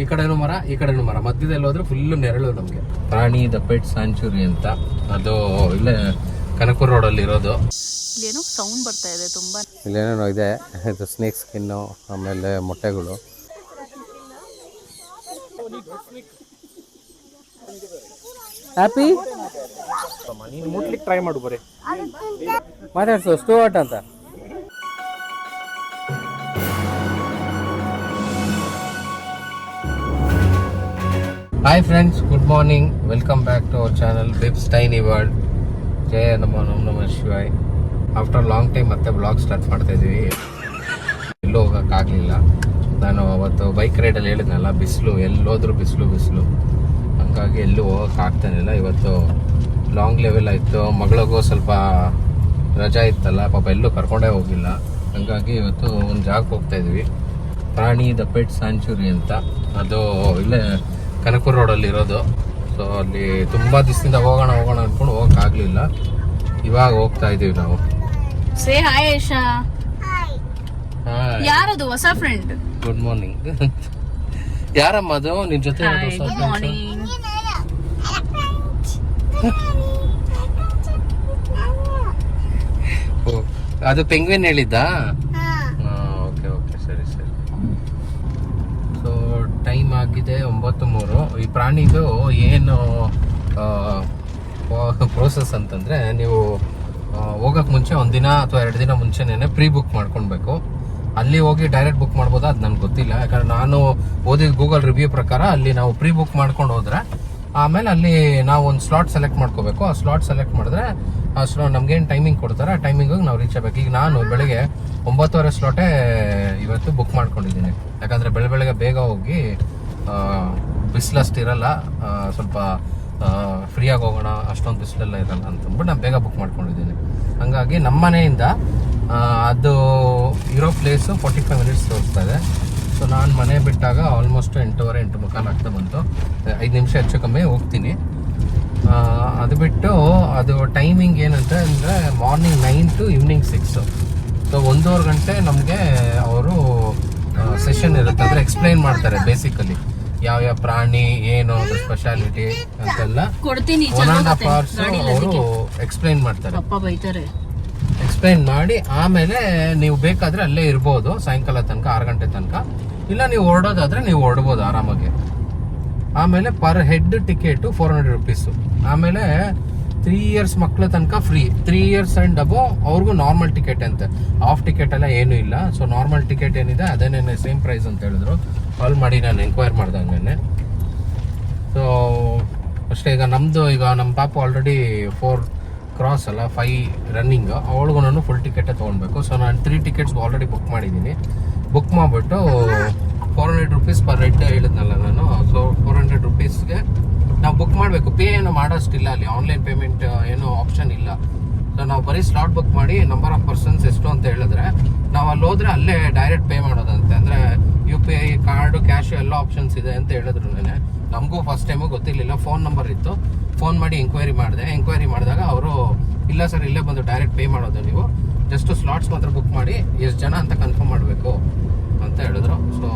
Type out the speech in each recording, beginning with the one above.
ಈ ಕಡೆನೂ ಮರ ಮಧ್ಯದಲ್ಲಿ ಹೋದ್ರೆ ಫುಲ್ ನೆರಳು ನಮ್ಗೆ. ಪ್ರಾಣಿ ದ ಪೆಟ್ ಸ್ಯಾಂಚುರಿ ಅಂತ, ಅದು ಇಲ್ಲೇ ಕನಕಪುರ ರೋಡ್ ಅಲ್ಲಿ ಇರೋದು. ಇಲ್ಲೇನೋ ಸೌಂಡ್ ಬರ್ತಾ ಇದೆ ತುಂಬಾ. ಇಲ್ಲೇನೋ ಇದೆ, ಇದು ಸ್ನೇಕ್ ಸ್ಕಿನ್ನು, ಆಮೇಲೆ ಮೊಟ್ಟೆಗಳು. ಹ್ಯಾಪಿ ಮುಟ್ಲಿಕ್ಕೆ ಟ್ರೈ ಮಾಡು, ಬರೀ ಮಾತಾಡ್ಸು ಸ್ಟೂವರ್ಟ್ ಅಂತ. Hi friends, good morning, welcome back to our channel Bibs tiny world. ಜಯ ನಮ ಶಿವಾಯ್. ಆಫ್ಟರ್ ಲಾಂಗ್ ಟೈಮ್ ಮತ್ತೆ ಬ್ಲಾಗ್ ಸ್ಟಾರ್ಟ್ ಮಾಡ್ತಾ ಇದೀವಿ. ಎಲ್ಲೂ ಹೋಗೋಕ್ಕಾಗಲಿಲ್ಲ. ನಾನು ಅವತ್ತು ಬೈಕ್ ರೈಡಲ್ಲಿ ಹೇಳಿದ್ನಲ್ಲ, ಬಿಸಿಲು, ಎಲ್ಲೋದ್ರೂ ಬಿಸಿಲು, ಹಂಗಾಗಿ ಎಲ್ಲೂ ಹೋಗೋಕ್ಕಾಗ್ತಾನಿಲ್ಲ. ಇವತ್ತು ಲಾಂಗ್ ಲೆವೆಲ್ ಆಯಿತು, ಮಗಳಿಗೂ ಸ್ವಲ್ಪ ರಜಾ ಇತ್ತಲ್ಲ, ಪಾಪ ಎಲ್ಲೂ ಕರ್ಕೊಂಡೇ ಹೋಗಿಲ್ಲ. ಹಂಗಾಗಿ ಇವತ್ತು ಒಂದು ಜಾಗಕ್ಕೆ ಹೋಗ್ತಾ ಇದ್ವಿ, ಪ್ರಾಣಿ ದ ಪೆಟ್ ಸ್ಯಾಂಚುರಿ ಅಂತ. ಅದು ಇಲ್ಲೇ ಕನಕಪುರ ರೋಡಲ್ಲಿ ಇರೋದು. ಸೊ ಅಲ್ಲಿ ತುಂಬ ದಿವಸದಿಂದ ಹೋಗೋಣ ಅಂದ್ಕೊಂಡು ಹೋಗೋಕ್ಕಾಗಲಿಲ್ಲ. ಇವಾಗ ಹೋಗ್ತಾ ಇದೀವಿ ನಾವು. Say hi Aisha. ಯಾರದು ಹೊಸ ಫ್ರೆಂಡ್? Good morning. ಯಾರಮ್ಮ ಅದು ನಿನ್ ಜೊತೆ? ಅದು ಪೆಂಗ್ವಿನ್ ಹೇಳಿದ್ದ? ಓಕೆ, ಸರಿ. ಸೊ ಟೈಮ್ ಆಗಿದೆ 9:03. ಈ ಪ್ರಾಣಿದು ಏನು ಪ್ರೋಸೆಸ್ ಅಂತಂದ್ರೆ, ನೀವು ಹೋಗಕ್ ಮುಂಚೆ ಒಂದಿನ ಅಥವಾ 2 ದಿನ ಮುಂಚೆನೇ ಪ್ರೀ ಬುಕ್ ಮಾಡ್ಕೊಳ್ಬೇಕು. ಅಲ್ಲಿ ಹೋಗಿ ಡೈರೆಕ್ಟ್ ಬುಕ್ ಮಾಡ್ಬೋದಾ ಅದು ನನಗೆ ಗೊತ್ತಿಲ್ಲ. ಯಾಕಂದ್ರೆ ನಾನು ಓದಿದ ಗೂಗಲ್ ರಿವ್ಯೂ ಪ್ರಕಾರ ಅಲ್ಲಿ ನಾವು ಪ್ರೀ ಬುಕ್ ಮಾಡ್ಕೊಂಡು ಹೋದ್ರೆ ಆಮೇಲೆ ಅಲ್ಲಿ ನಾವು ಒಂದು ಸ್ಲಾಟ್ ಸೆಲೆಕ್ಟ್ ಮಾಡ್ಕೋಬೇಕು. ಆ ಸ್ಲಾಟ್ ಸೆಲೆಕ್ಟ್ ಮಾಡಿದ್ರೆ ಆ ಸ್ಲಾಟ್ ನಮ್ಗೇನು ಟೈಮಿಂಗ್ ಕೊಡ್ತಾರೆ ಆ ಟೈಮಿಂಗಿಗೆ ನಾವು ರೀಚ್ ಆಗಬೇಕು. ಈಗ ನಾನು ಬೆಳಗ್ಗೆ 9:30 ಸ್ಲಾಟೇ ಇವತ್ತು ಬುಕ್ ಮಾಡ್ಕೊಂಡಿದ್ದೀನಿ. ಯಾಕಂದರೆ ಬೆಳಗ್ಗೆ ಬೇಗ ಹೋಗಿ ಬಿಸಿಲಷ್ಟು ಇರಲ್ಲ, ಸ್ವಲ್ಪ ಫ್ರೀಯಾಗಿ ಹೋಗೋಣ, ಅಷ್ಟೊಂದು ಬಿಸಿಲೆಲ್ಲ ಇರಲ್ಲ ಅಂತಂದ್ಬಿಟ್ಟು ನಾನು ಬೇಗ ಬುಕ್ ಮಾಡ್ಕೊಂಡಿದ್ದೀನಿ. ಹಂಗಾಗಿ ನಮ್ಮ ಮನೆಯಿಂದ ಅದು ಇರೋ ಪ್ಲೇಸು 45 ಮಿನಿಟ್ಸ್ ತೋರಿಸ್ತಾ ಇದೆ. ಸೊ ನಾನು ಮನೆ ಬಿಟ್ಟಾಗ ಆಲ್ಮೋಸ್ಟ್ 8:15 ಆಗ್ತಾ ಬಂತು. 5 ನಿಮಿಷ ಹೆಚ್ಚು ಕಮ್ಮಿ ಹೋಗ್ತೀನಿ. ಅದು ಬಿಟ್ಟು ಅದು ಟೈಮಿಂಗ್ ಏನಂತ ಅಂದರೆ ಮಾರ್ನಿಂಗ್ 9 to ಈವ್ನಿಂಗ್ 6. ಸೊ 1.5 ಗಂಟೆ ನಮಗೆ ಅವರು ಸೆಷನ್ ಇರುತ್ತೆ. ಅಂದರೆ ಎಕ್ಸ್ಪ್ಲೈನ್ ಮಾಡ್ತಾರೆ ಬೇಸಿಕಲಿ ಯಾವ ಪ್ರಾಣಿ ಏನು ಸ್ಪೆಷಾಲಿಟಿ ಅಂತೆಲ್ಲ 1.5 hours ಅವರು ಎಕ್ಸ್ಪ್ಲೈನ್ ಮಾಡ್ತಾರೆ. ಎಕ್ಸ್ಪ್ಲೈನ್ ಮಾಡಿ ಆಮೇಲೆ ನೀವು ಬೇಕಾದ್ರೆ ಅಲ್ಲೇ ಇರ್ಬೋದು ಸಾಯಂಕಾಲ ತನಕ 6 ಗಂಟೆ ತನಕ. ಇಲ್ಲ ನೀವು ಹೊರಡೋದಾದ್ರೆ ನೀವು ಹೊರಡ್ಬೋದು ಆರಾಮಾಗಿ. ಆಮೇಲೆ ಪರ್ ಹೆಡ್ ಟಿಕೆಟು 400 rupees. ಆಮೇಲೆ 3 years ಮಕ್ಕಳ ತನಕ ಫ್ರೀ. 3 years ಆ್ಯಂಡ್ ಅಬೋವ್ ಅವ್ರಿಗೂ ನಾರ್ಮಲ್ ಟಿಕೆಟ್ ಅಂತೆ, ಆಫ್ ಟಿಕೆಟ್ ಎಲ್ಲ ಏನೂ ಇಲ್ಲ. ಸೊ ನಾರ್ಮಲ್ ಟಿಕೆಟ್ ಏನಿದೆ ಅದೇನೇ ಸೇಮ್ ಪ್ರೈಸ್ ಅಂತ ಹೇಳಿದ್ರು. ಕಾಲ್ ಮಾಡಿ ನಾನು ಎಂಕ್ವೈರ್ ಮಾಡ್ದಂಗೆ. ಸೊ ಅಷ್ಟೇ. ಈಗ ನಮ್ಮ ಪಾಪು ಆಲ್ರೆಡಿ 4 ಕ್ರಾಸ್ ಅಲ್ಲ 5 ರನ್ನಿಂಗ್, ಅವಳಿಗೂ ನಾನು ಫುಲ್ ಟಿಕೆಟೇ ತೊಗೊಳ್ಬೇಕು. ಸೊ ನಾನು 3 ಟಿಕೆಟ್ಸ್ ಆಲ್ರೆಡಿ ಬುಕ್ ಮಾಡಿದ್ದೀನಿ. ಬುಕ್ ಮಾಡಿಬಿಟ್ಟು 400 rupees ಪರ್ ಹೆಡ್ ಹೇಳಿದ್ನಲ್ಲ ನಾನು. ಸೊ 400 rupeesಗೆ ನಾವು ಬುಕ್ ಮಾಡಬೇಕು. ಪೇ ಏನು ಮಾಡೋಷ್ಟಿಲ್ಲ ಅಲ್ಲಿ, ಆನ್ಲೈನ್ ಪೇಮೆಂಟ್ ಏನೋ ಆಪ್ಷನ್ ಇಲ್ಲ. ಸೊ ನಾವು ಬರೀ ಸ್ಲಾಟ್ ಬುಕ್ ಮಾಡಿ ನಂಬರ್ ಆಫ್ ಪರ್ಸನ್ಸ್ ಎಷ್ಟು ಅಂತ ಹೇಳಿದ್ರೆ ನಾವು ಅಲ್ಲಿ ಹೋದ್ರೆ ಅಲ್ಲೇ ಡೈರೆಕ್ಟ್ ಪೇ ಮಾಡೋದಂತೆ. ಅಂದರೆ UPI ಕಾರ್ಡು, ಕ್ಯಾಶು ಎಲ್ಲ ಆಪ್ಷನ್ಸ್ ಇದೆ ಅಂತ ಹೇಳಿದ್ರು. ನಮಗೂ ಫಸ್ಟ್ ಟೈಮು ಗೊತ್ತಿರಲಿಲ್ಲ. ಫೋನ್ ನಂಬರ್ ಇತ್ತು, ಫೋನ್ ಮಾಡಿ ಎಂಕ್ವೈರಿ ಮಾಡಿದಾಗ ಅವರು ಇಲ್ಲ ಸರ್ ಇಲ್ಲೇ ಬಂದು ಡೈರೆಕ್ಟ್ ಪೇ ಮಾಡೋದು, ನೀವು ಜಸ್ಟ್ ಸ್ಲಾಟ್ಸ್ ಮಾತ್ರ ಬುಕ್ ಮಾಡಿ ಎಷ್ಟು ಜನ ಅಂತ ಕನ್ಫರ್ಮ್ ಮಾಡಬೇಕು ಅಂತ ಹೇಳಿದ್ರು. ಸೊ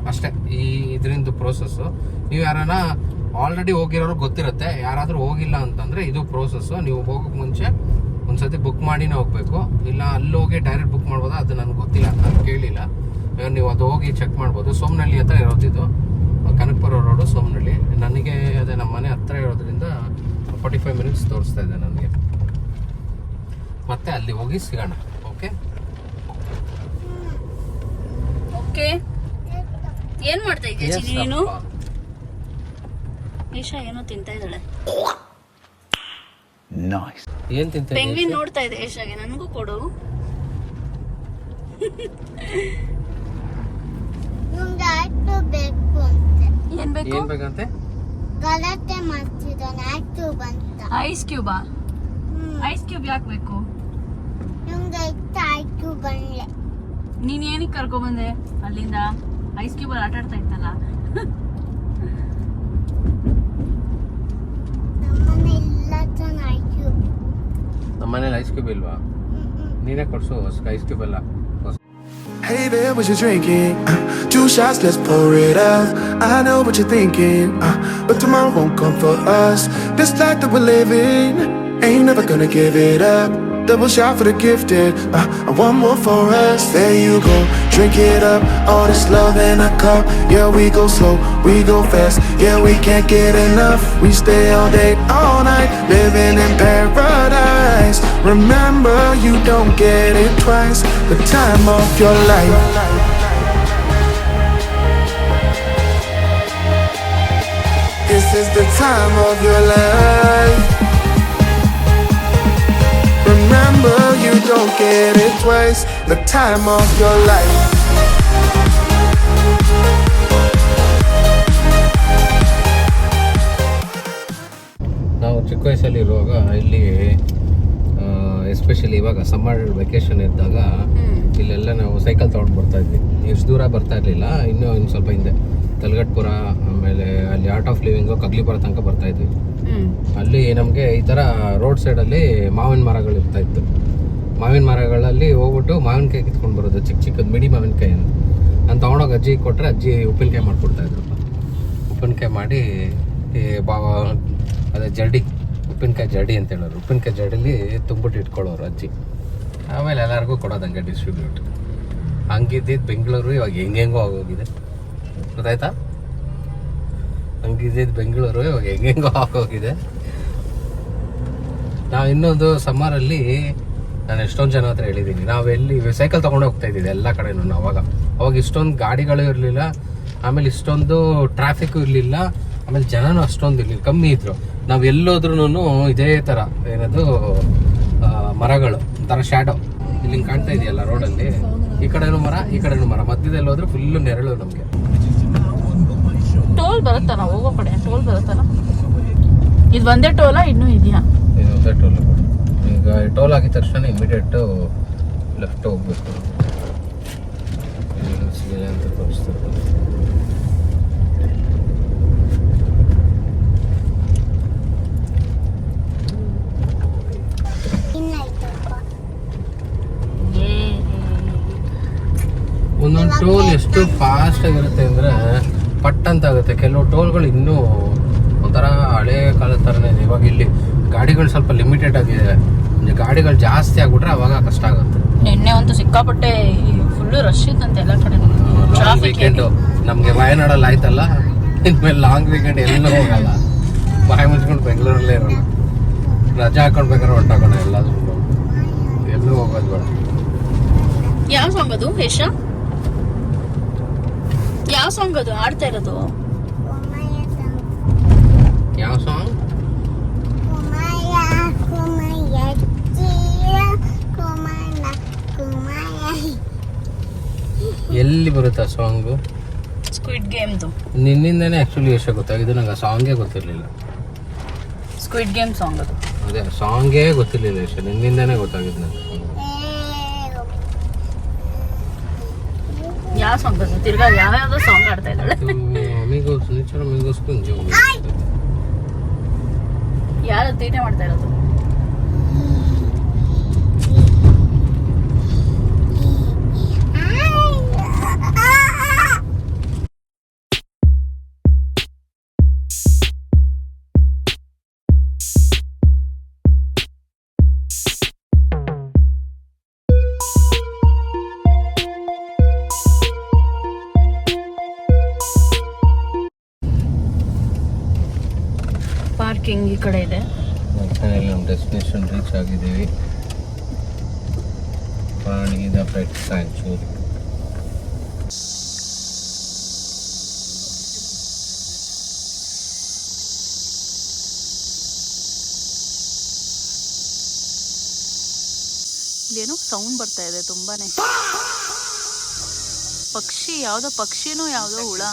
ಅಷ್ಟೇ ಇದರಿಂದ ಪ್ರೋಸೆಸ್ಸು. ನೀವು ಯಾರನ್ನ ಆಲ್ರೆಡಿ ಹೋಗಿರೋರು ಗೊತ್ತಿರುತ್ತೆ, ಯಾರಾದರೂ ಹೋಗಿಲ್ಲ ಅಂತಂದರೆ ಇದು ಪ್ರೋಸೆಸ್ಸು. ನೀವು ಹೋಗೋಕ್ಕೆ ಮುಂಚೆ ಒಂದ್ಸತಿ ಬುಕ್ ಮಾಡಿನೇ ಹೋಗಬೇಕು. ಇಲ್ಲ ಅಲ್ಲಿ ಹೋಗಿ ಡೈರೆಕ್ಟ್ ಬುಕ್ ಮಾಡ್ಬೋದಾ ಅದು ನನಗೆ ಗೊತ್ತಿಲ್ಲ, ನಾನು ಕೇಳಿಲ್ಲ. ನೀವು ಅದು ಹೋಗಿ ಚೆಕ್ ಮಾಡ್ಬೋದು. ಸೋಮನಹಳ್ಳಿ ಹತ್ರ ಇರೋದಿದ್ದು, ಕನಕಪುರ ರೋಡು ಸೋಮನಹಳ್ಳಿ. ನನಗೆ ಅದೇ ನಮ್ಮ ಮನೆ ಹತ್ರ ಇರೋದ್ರಿಂದ 45 ಮಿನಿಟ್ಸ್ ತೋರಿಸ್ತಾ ಇದೆ ನನಗೆ. ಮತ್ತೆ ಅಲ್ಲಿ ಹೋಗಿ ಸಿಗೋಣ. ಓಕೆ, ಏನ್ ಮಾಡ್ತಾ ಇದ್ದೀಯ ನೀನು? ಈಶಾ ಏನೋ ತಿಂತಾ ಇದ್ದಾಳೆ. ಏನ್ ತಿಂತ? ಪೆಂಗ್ವಿನ್ ನೋಡ್ತಾ ಇದೆ ಈಶಾಗೆ. ನನಗೂ ಕೊಡು. ಏನ್ ಬೇಕಂತೆ? ಗಲಾಟೆ ಮಾಡ್ತಿದ್ದಾನೆ. Ice Cuba? ಐಸ್ ಕ್ಯೂಬ್ ಯಾಕೆ ಬೇಕು? ನೀನ್ ಏನಕ್ಕೆ ಕರ್ಕೊಂಡ್ಬಂದೆ ಅಲ್ಲಿಂದ? ಐಸ್ ಕ್ಯೂಬ್ ಅಲ್ಲಿ ಆಟ ಆಡ್ತಾ ಇತ್ತಲ್ಲ. ನಮ್ಮನೇಲಿ ಐಸ್ ಕ್ಯೂಬ್ ಇಲ್ವಾ? ನೀನೇ ಕೊಡ್ಸು ಐಸ್ ಕ್ಯೂಬ್ ಎಲ್ಲ. Hey babe, what you drinking? 2 shots, let's pour it out. I know what you're thinking, but tomorrow won't come for us. This life that we're living, ain't never gonna give it up. Double shot for the gifted, and one more for us. There you go, drink it up. All this love in a cup. Yeah, we go slow, we go fast. Yeah, we can't get enough. We stay all day, all night, living in paradise. Remember, you don't get it twice. The time of your life. This is the time of your life. Remember, you don't get it twice. The time of your life. ನಾವು ಚಿಕ್ಕ ವಯಸ್ಸಲ್ಲಿ ಇರುವಾಗ ಇಲ್ಲಿ especially ಇವಾಗ summer vacation ಇದ್ದಾಗ ಇಲ್ಲೆಲ್ಲ ನಾವು cycle ತೊಗೊಂಡು ಬರ್ತಾ ಇದ್ವಿ. ಎಷ್ಟು ದೂರ ಬರ್ತಾ ಇರಲಿಲ್ಲ, ಇನ್ನೂ ಸ್ವಲ್ಪ ಹಿಂದೆ ತಲಗಟ್ಪುರ, ಆಮೇಲೆ ಅಲ್ಲಿ ಆರ್ಟ್ ಆಫ್ ಲಿವಿಂಗು ಕಗ್ಲಿಪುರ ತನಕ ಬರ್ತಾ ಇದ್ವಿ. ಅಲ್ಲಿ ನಮಗೆ ಈ ಥರ ರೋಡ್ ಸೈಡಲ್ಲಿ ಮಾವಿನ ಮರಗಳು ಇರ್ತಾ ಇತ್ತು. ಮಾವಿನ ಮರಗಳಲ್ಲಿ ಹೋಗ್ಬಿಟ್ಟು ಮಾವಿನಕಾಯಿ ಕಿತ್ಕೊಂಡು ಬರೋದು, ಚಿಕ್ಕ ಚಿಕ್ಕದು ಮಿಡಿ ಮಾವಿನಕಾಯಿ ಅಂತ. ನಾನು ತೊಗೊಂಡೋಗಿ ಅಜ್ಜಿ ಕೊಟ್ಟರೆ ಅಜ್ಜಿ ಉಪ್ಪಿನಕಾಯಿ ಮಾಡಿಕೊಡ್ತಾಯಿದ್ರಪ್ಪ. ಉಪ್ಪಿನಕಾಯಿ ಮಾಡಿ ಅದೇ ಜಡಿ, ಉಪ್ಪಿನಕಾಯಿ ಜಡಿ ಅಂತ ಹೇಳೋರು. ಉಪ್ಪಿನಕಾಯಿ ಜಡಿಲಿ ತುಂಬಿಟ್ಟು ಇಟ್ಕೊಳ್ಳೋರು ಅಜ್ಜಿ. ಆಮೇಲೆ ಎಲ್ಲರಿಗೂ ಕೊಡೋದಂಗೆ ಡಿಸ್ಟ್ರಿಬ್ಯೂಟ್. ಹಂಗಿದ್ದಿದ್ದು ಬೆಂಗಳೂರು ಇವಾಗ ಹೆಂಗೆಂಗೋ ಆಗೋಗಿದೆ, ಗೊತ್ತಾಯ್ತಾ? ಹಂಗಿದ್ದಿದ್ದು ಬೆಂಗಳೂರು ಇವಾಗ ಹೆಂಗೆಂಗೋ ಆಗೋಗಿದೆ. ನಾವು ಇನ್ನೊಂದು ಸಮ್ಮರಲ್ಲಿ ನಾನು ಎಷ್ಟೊಂದು ಜನ ಹತ್ರ ಹೇಳಿದ್ದೀನಿ, ನಾವೆಲ್ಲಿ ಸೈಕಲ್ ತೊಗೊಂಡು ಹೋಗ್ತಾ ಇದ್ದಿದ್ದು ಎಲ್ಲ ಕಡೆನೂ. ಅವಾಗ ಇಷ್ಟೊಂದು ಗಾಡಿಗಳು ಇರಲಿಲ್ಲ, ಆಮೇಲೆ ಇಷ್ಟೊಂದು ಟ್ರಾಫಿಕ್ಕು ಇರಲಿಲ್ಲ, ಆಮೇಲೆ ಜನನೂ ಅಷ್ಟೊಂದು ಇರಲಿಲ್ಲ, ಕಮ್ಮಿ ಇದ್ರು. ನಾವು ಎಲ್ಲೋದ್ರೂ ಇದೇ ಥರ ಏನದು ಮರಗಳು, ಒಂಥರ ಶ್ಯಾಡೋ. ಇಲ್ಲಿ ಕಾಣ್ತಾ ಇದೆಯಲ್ಲ ರೋಡಲ್ಲಿ, ಈ ಕಡೆನೂ ಮರ, ಈ ಕಡೆನೂ ಮರ, ಮಧ್ಯದಲ್ಲಿ ಹೋದ್ರೆ ಫುಲ್ಲು ನೆರಳು ನಮಗೆ. ಟೋಲ್ ಬರುತ್ತಲ್ಲ ಹೋಗೋ ಕಡೆ, ಟೋಲ್ ಬರುತ್ತಲ್ಲ. ಇದು ಒಂದೇ ಟೋಲಾ ಇನ್ನೂ ಇದೆಯಾ? ಇದು ಒಂದೇ ಟೋಲ್. ಈಗ ಟೋಲ್ ಆಗಿದ ತಕ್ಷಣ ಇಮಿಡಿಯೇಟು ಲೆಫ್ಟ್ ಹೋಗ್ಬೇಕು ಅಂತ ತೋರಿಸ್ತಾರೆ. ಒಂದೊಂದು ಟೋಲ್ ಎಷ್ಟು ಫಾಸ್ಟ್ ಆಗಿರುತ್ತೆ ಅಂದರೆ ಪಟ್ ಅಂತ ಆಗುತ್ತೆ. ಕೆಲವು ಟೋಲ್ಗಳು ಇನ್ನೂ ಒಂಥರ ಹಳೆ ಕಾಲದ ಥರನೇ ಇದೆ. ಇವಾಗ ಇಲ್ಲಿ ಗಾಡಿಗಳು ಸ್ವಲ್ಪ ಲಿಮಿಟೆಡ್ ಆಗಿದೆ, ಗಾಡಿಗಳು ಜಾಸ್ತಿ ಆಗ್ಬಿಟ್ರೆ ಅವಾಗ ಕಷ್ಟ ಆಗುತ್ತೆ. ನಿನ್ನೆ ಒಂದು ಸಿಕ್ಕಾಪಟ್ಟೆ ಫುಲ್ಲು ರಶ್ ಇತ್ತಂತೆ ಎಲ್ಲ ಕಡೆ. ಲಾಂಗ್ ವೀಕೆಂಡು ನಮಗೆ ವಯನಾಡಲ್ಲಿ ಆಯ್ತಲ್ಲ, ಇನ್ಮೇಲೆ ಲಾಂಗ್ ವೀಕೆಂಡ್ ಎಲ್ಲೂ ಹೋಗಲ್ಲ, ಬಾಯಿ ಮುಚ್ಕೊಂಡು ಬೆಂಗಳೂರಲ್ಲೇ ಇರೋಣ. ರಜಾ ಹಾಕೊಂಡ್ಬೇಕಾದ್ರೆ ಹೊಂಟಾಗೋಣ, ಎಲ್ಲೂ ಹೋಗೋದು ಬೇಡ. ಯಾವ ಸಾಂಗ್ ಅದು ಯಶ? ಯಾವ ಸಾಂಗ್ ಅದು ಆಡ್ತಾ ಇರೋದು? ಯಾವ ಸಾಂಗ್? ಎಲ್ಲಿ ಬರುತ್ತೆ ಆ ಸಾಂಗು? ಸ್ಕ್ವಿಡ್ ಗೇಮ್ದು. ನಿನ್ನಿಂದನೇ ಆ್ಯಕ್ಚುಲಿ ಎಷ್ಟು ಗೊತ್ತಾಗಿದ್ದು, ನಂಗೆ ಆ ಸಾಂಗೇ ಗೊತ್ತಿರಲಿಲ್ಲ. ಸ್ಕ್ವಿಡ್ ಗೇಮ್ ಸಾಂಗ್ ಅದು. ಅದೇ ಸಾಂಗೇ ಗೊತ್ತಿರಲಿಲ್ಲ ಎಷ್ಟು, ನಿನ್ನಿಂದನೇ ಗೊತ್ತಾಗಿದ್ದು ನನಗೆ. ಯಾವ ಸಾಂಗ್ ಅದು? ತಿರ್ಗಾ ಯಾವ್ಯಾವ್ದೋ ಸಾಂಗ್ ಆಡ್ತಾ ಇದ್ದಾಳೆ. ಯಾರು ತೀಟೆ ಮಾಡ್ತಾ ಇರೋದು? ಪಾರ್ಕಿಂಗ್ ಈ ಕಡೆ ಇದೆ. ನಮ್ಮ ಡೆಸ್ಟಿನೇಷನ್ ರೀಚ್ ಆಗಿದ್ದೀವಿ. ಪ್ರಾಣಿದ ಪೆಟ್ ಸ್ಯಾಂಕ್ಚುರಿ. ಇಲ್ಲೇನೋ ಸೌಂಡ್ ಬರ್ತಾ ಇದೆ ತುಂಬಾನೇ. ಪಕ್ಷಿ ಯಾವ್ದೋ, ಪಕ್ಷಿನೂ ಯಾವ್ದೋ ಹುಳ,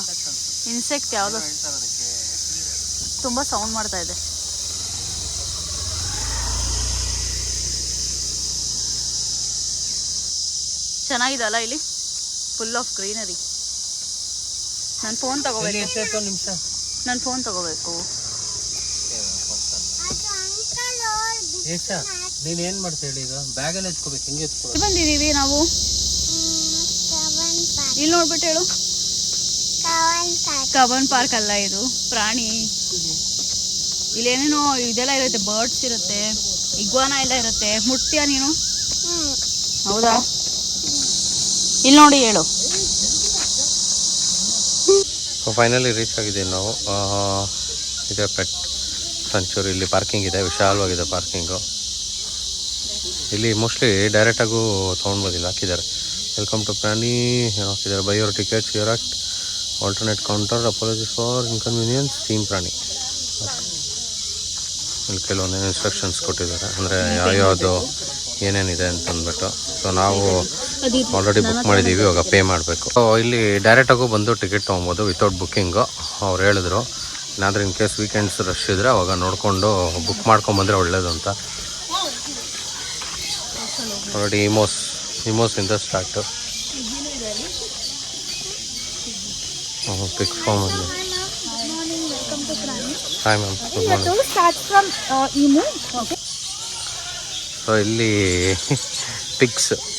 ಇನ್ಸೆಕ್ಟ್ ಯಾವ್ದೋ ತುಂಬಾ ಸೌಂಡ್ ಮಾಡ್ತಾ ಇದೆ. ಚೆನ್ನಾಗಿದೆ ಅಲ್ಲ ಇಲ್ಲಿ, ಫುಲ್ ಆಫ್ ಗ್ರೀನರಿ. ನನ್ನ ಫೋನ್ ತಗೋಬೇಕು, ನನ್ನ ಫೋನ್ ತಗೋಬೇಕು. ನೀನ್ ಏನ್ ಮಾಡ್ತಾ ಹೇಳಿ ಈಗ? ಬ್ಯಾಗಲ್ಲಿ ಎತ್ಕೋಬೇಕು, ಹಿಂಗೆ ಎತ್ಕೋಬೇಕು. ಬಂದಿದೀವಿ ನಾವು. ಇಲ್ಲಿ ನೋಡ್ಬಿಟ್ಟು ಹೇಳು. ಕಬ್ಬನ್ ಪಾರ್ಕ್ ಅಲ್ಲ ಇದು, ಪ್ರಾಣಿ. ಇಲ್ಲೇನೇನೋ ಇದೆಲ್ಲ ಇರುತ್ತೆ, ಬರ್ಡ್ಸ್ ಇರುತ್ತೆ, ಇಗ್ವಾನ ಎಲ್ಲ ಇರುತ್ತೆ. ಮುಟ್ತೀಯಾ ನೀನು? ಹೌದಾ? ಇಲ್ಲಿ ನೋಡಿ ಹೇಳು. ಫೈನಲಿ ರೀಚ್ ಆಗಿದ್ದೀವಿ ನಾವು. ಇದೆ ಪೆಟ್ ಸೆಂಚುರಿ. ಇಲ್ಲಿ ಪಾರ್ಕಿಂಗ್ ಇದೆ, ವಿಶಾಲವಾಗಿದೆ ಪಾರ್ಕಿಂಗು. ಇಲ್ಲಿ ಮೋಸ್ಟ್ಲಿ ಡೈರೆಕ್ಟಾಗೂ ತೊಗೊಂಡ್ಬೋದಿಲ್ಲ, ಹಾಕಿದ್ದಾರೆ ವೆಲ್ಕಮ್ ಟು ಪ್ರಾಣಿ ಏನೋ ಹಾಕಿದ್ದಾರೆ. By your tickets your act alternate counter, apologies for inconvenience, team ಪ್ರಾಣಿ. ಇಲ್ಲಿ ಕೆಲವೊಂದು ಇನ್ಸ್ಟ್ರಕ್ಷನ್ಸ್ ಕೊಟ್ಟಿದ್ದಾರೆ, ಅಂದರೆ ಯಾವ್ಯಾವುದು ಏನೇನಿದೆ ಅಂತ ಅಂದ್ಬಿಟ್ಟು. ಸೊ ನಾವು ಆಲ್ರೆಡಿ ಬುಕ್ ಮಾಡಿದ್ದೀವಿ, ಇವಾಗ ಪೇ ಮಾಡಬೇಕು. ಸೊ ಇಲ್ಲಿ ಡೈರೆಕ್ಟಾಗೂ ಬಂದು ಟಿಕೆಟ್ ತೊಗೊಬೋದು ವಿತೌಟ್ ಬುಕ್ಕಿಂಗು. ಅವ್ರು ಹೇಳಿದ್ರು ಏನಾದರೂ ಇನ್ ಕೇಸ್ ವೀಕೆಂಡ್ಸ್ ರಶ್ ಇದ್ದರೆ ಅವಾಗ ನೋಡಿಕೊಂಡು ಬುಕ್ ಮಾಡ್ಕೊಂಬಂದರೆ ಒಳ್ಳೇದು ಅಂತ. Already ಇಮೋಸಿಂದ start. ಪಿಕ್ ಫಾರ್ಮಲ್ಲಿ. Hi ma'am, good morning. So ಇಲ್ಲಿ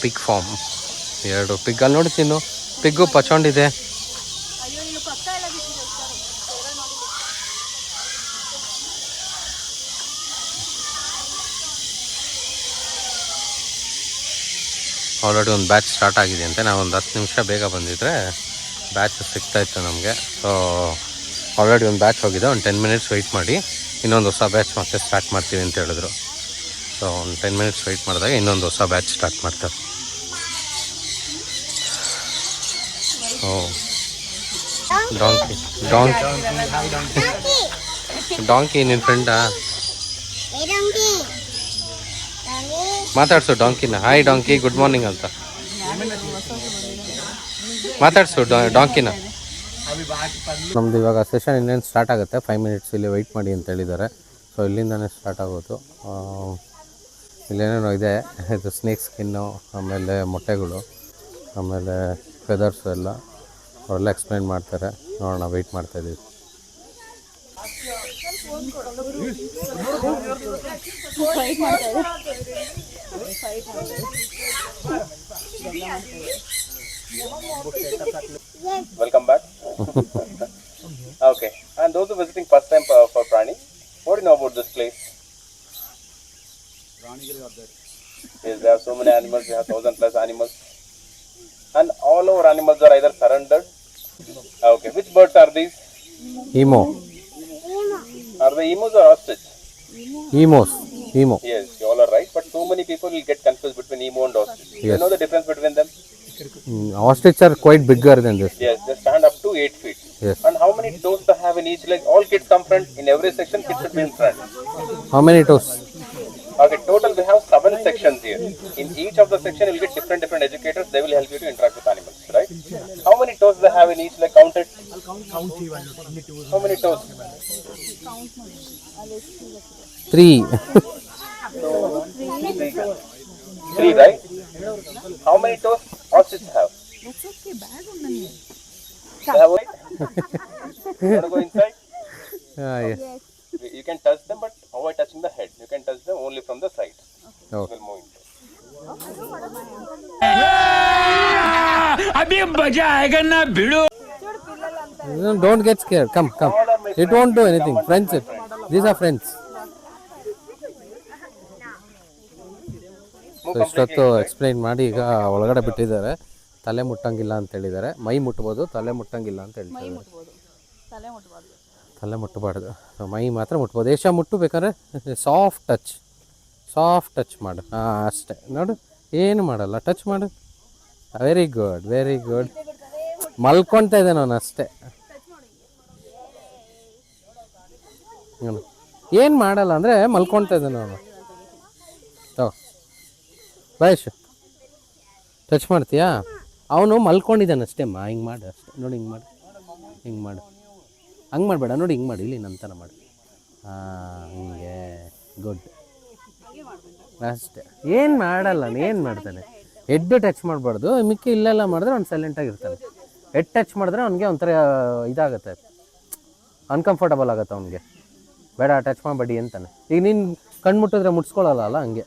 ಪಿಗ್ ಫಾರ್ಮ್, 2 ಪಿಗ್ ಅಲ್ಲಿ ನೋಡಿ ತಿನ್ನು. ಪಿಗ್ಗು ಪಚೊಂಡಿದೆ. ಆಲ್ರೆಡಿ ಒಂದು ಬ್ಯಾಚ್ ಸ್ಟಾರ್ಟ್ ಆಗಿದೆ ಅಂತೆ. ನಾವು ಒಂದು 10 ನಿಮಿಷ ಬೇಗ ಬಂದಿದ್ರೆ ಬ್ಯಾಚ್ ಸಿಗ್ತಾಯಿತ್ತು ನಮಗೆ. ಸೊ ಆಲ್ರೆಡಿ ಒಂದು ಬ್ಯಾಚ್ ಹೋಗಿದೆ, ಒಂದು 10 ಮಿನಿಟ್ಸ್ ವೆಯ್ಟ್ ಮಾಡಿ ಇನ್ನೊಂದು ಹೊಸ ಬ್ಯಾಚ್ ಮತ್ತೆ ಸ್ಟಾರ್ಟ್ ಮಾಡ್ತೀವಿ ಅಂತ ಹೇಳಿದ್ರು. ಸೊ ಒಂದು 10 ಮಿನಿಟ್ಸ್ ವೆಯ್ಟ್ ಮಾಡಿದಾಗ ಇನ್ನೊಂದು ಹೊಸ ಬ್ಯಾಚ್ ಸ್ಟಾರ್ಟ್ ಮಾಡ್ತಾರೆ. ಡಾಂಕಿ ನಿನ್ನ ಫ್ರೆಂಡಾ? ಮಾತಾಡ್ಸು ಡಾಂಕಿನ. ಹಾಯ್ ಡಾಂಕಿ, ಗುಡ್ ಮಾರ್ನಿಂಗ್ ಅಂತ ಮಾತಾಡ್ಸು ಡಾಂಕಿನ. ನಮ್ದು ಇವಾಗ ಸೆಷನ್ ಇನ್ನೇನು ಸ್ಟಾರ್ಟ್ ಆಗುತ್ತೆ. 5 ಮಿನಿಟ್ಸ್ ಇಲ್ಲಿ ವೆಯ್ಟ್ ಮಾಡಿ ಅಂತ ಹೇಳಿದ್ದಾರೆ. ಸೊ ಇಲ್ಲಿಂದನೇ ಸ್ಟಾರ್ಟ್ ಆಗೋದು. ಇಲ್ಲೇನೇನೋ ಇದೆ, ಇದು ಸ್ನೇಕ್ ಸ್ಕಿನ್ನು, ಆಮೇಲೆ ಮೊಟ್ಟೆಗಳು, ಆಮೇಲೆ ಫೆದರ್ಸು ಎಲ್ಲ ಅವರೆಲ್ಲ ಎಕ್ಸ್ಪ್ಲೈನ್ ಮಾಡ್ತಾರೆ. ನೋಡೋಣ, ವೆಯ್ಟ್ ಮಾಡ್ತಾಯಿದ್ದೀವಿ. Welcome back. Okay, and those who are visiting first time for Prani, what do you know about this place? Yes, there are so many animals. We have 1,000+ animals, and all our animals are either surrendered. Okay, which birds are these? Emo. Are they emus or ostrich? Emo. Yes, you all are right. But so many people will get confused between emu and ostrich. Yes. You know the difference between them? Ostrich are quite bigger than this. Yes, they stand up to 8 feet. Yes. And how many toes they have in each leg? All kids come front. In every section, kids should be in front. How many toes? Okay, total we have 7 sections here. In each of the section, you will get different educators. They will help you to interact with animals, right? How many toes they have in each leg? Count it. How many toes? 3. 3, right? How many toes ostrich have? They have right? You want to go inside? Yes. You can touch them, but avoid touching the head. You can touch them only from the side. Okay. We'll move into. अभी मजा आएगा ना भिड़ो. Don't get scared. Come. It won't do anything. Friends, these are friends. So ಇಷ್ಟೊತ್ತು explain ಮಾಡಿ ಈಗ ಒಳಗಡೆ ಬಿಟ್ಟಿದ್ದಾರೆ. ತಲೆ ಮುಟ್ಟಂಗಿಲ್ಲ ಅಂತ ಹೇಳಿದ್ದಾರೆ. ಮೈ ಮುಟ್ಬೋದು, ತಲೆ ಮುಟ್ಟಂಗಿಲ್ಲ ಅಂತ ಹೇಳ್ತಾರೆ. ತಲೆ ಮುಟ್ಟಬಾರ್ದು, ಮೈ ಮಾತ್ರ ಮುಟ್ಬೋದು. ಏಷ ಮುಟ್ಟು ಬೇಕಾದ್ರೆ ಸಾಫ್ಟ್ ಟಚ್ ಮಾಡು. ಅಷ್ಟೇ, ನೋಡು, ಏನು ಮಾಡಲ್ಲ, ಟಚ್ ಮಾಡು. Very good. ಮಲ್ಕೊಳ್ತಾ ಇದ್ದೆ ನಾನು ಅಷ್ಟೇ. ಏನು ಮಾಡಲ್ಲ ಅಂದರೆ ಮಲ್ಕೊಳ್ತಾ ಇದ್ದೆ ನಾನು. ಬಯಶ್ ಟಚ್ ಮಾಡ್ತೀಯಾ? ಅವನು ಮಲ್ಕೊಂಡಿದ್ದಾನೆ ಅಷ್ಟೇಮ್ಮ. ಹಿಂಗೆ ಮಾಡು ಅಷ್ಟೇ, ನೋಡಿ, ಹಿಂಗೆ ಮಾಡು. ಹಂಗೆ ಮಾಡಬೇಡ, ನೋಡಿ, ಹಿಂಗೆ ಮಾಡಿ, ಇಲ್ಲಿ ನಂತರ ಮಾಡಿ. ಹಿಂಗೆ ಗುಡ್ ಅಷ್ಟೇ. ಏನು ಮಾಡಲ್ಲ, ಏನು ಮಾಡ್ತಾನೆ. ಹೆಡ್ ಟಚ್ ಮಾಡಬಾರ್ದು. ಮಿಕ್ಕಿ ಇಲ್ಲೆಲ್ಲ ಮಾಡಿದ್ರೆ ಅವ್ನು ಸೈಲೆಂಟಾಗಿರ್ತಾನೆ. ಹೆಡ್ ಟಚ್ ಮಾಡಿದ್ರೆ ಅವ್ನಿಗೆ ಒಂಥರ ಇದಾಗುತ್ತೆ, ಅನ್ಕಂಫರ್ಟಬಲ್ ಆಗುತ್ತೆ ಅವ್ನಿಗೆ. ಬೇಡ, ಟಚ್ ಮಾಡಬೇಡಿ ಅಂತಾನೆ. ಈಗ ನೀನು ಕಣ್ಣು ಮುಟ್ಟಿದ್ರೆ ಮುಟ್ಸ್ಕೊಳ್ಳಲ್ಲ, ಹಂಗೆ.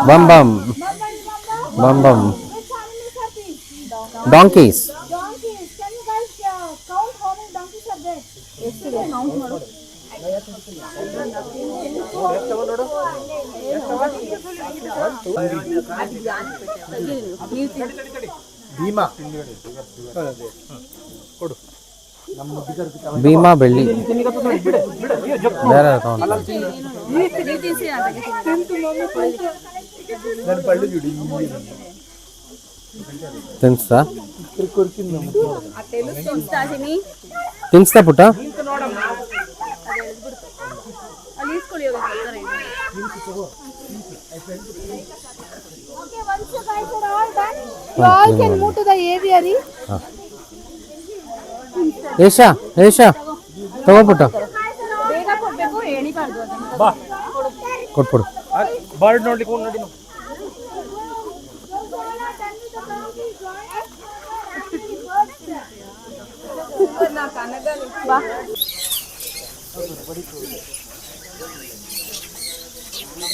Bum bum. Bum bum. Donkeys. Donkeys. Can you guys count how many donkeys are there? ಎಷ್ಟಿದೆ ಕೌಂಟ್ ಮಾಡು. ಭೀಮಾ ಬೆಳ್ಳಿ ಬೇರೆ ತಿನ್ಸ್ತಾ ತಿನ್ಸ್ತಾ ಪುಟ್ಟ ಅಲ್ಲಿ ಇಸ್ಕೊಳ್ಳಿ Okay, once you guys are all done, you all can move to the aviary. ಏಷಾ ಏಷಾ ತಗೋ ಪುಟ್ಟ ಬೇಗ ಕೊಡ್ಬೇಕು ಎಣಿಬಾರ್ದು ಅದನ್ನ ಕೊಟ್ಬಿಡು ಬರ್ಡ್ ನೋಡ್ಲಿಕ್ಕೆ ಹೋಗಿ ನೋಡಿ ನಾವು.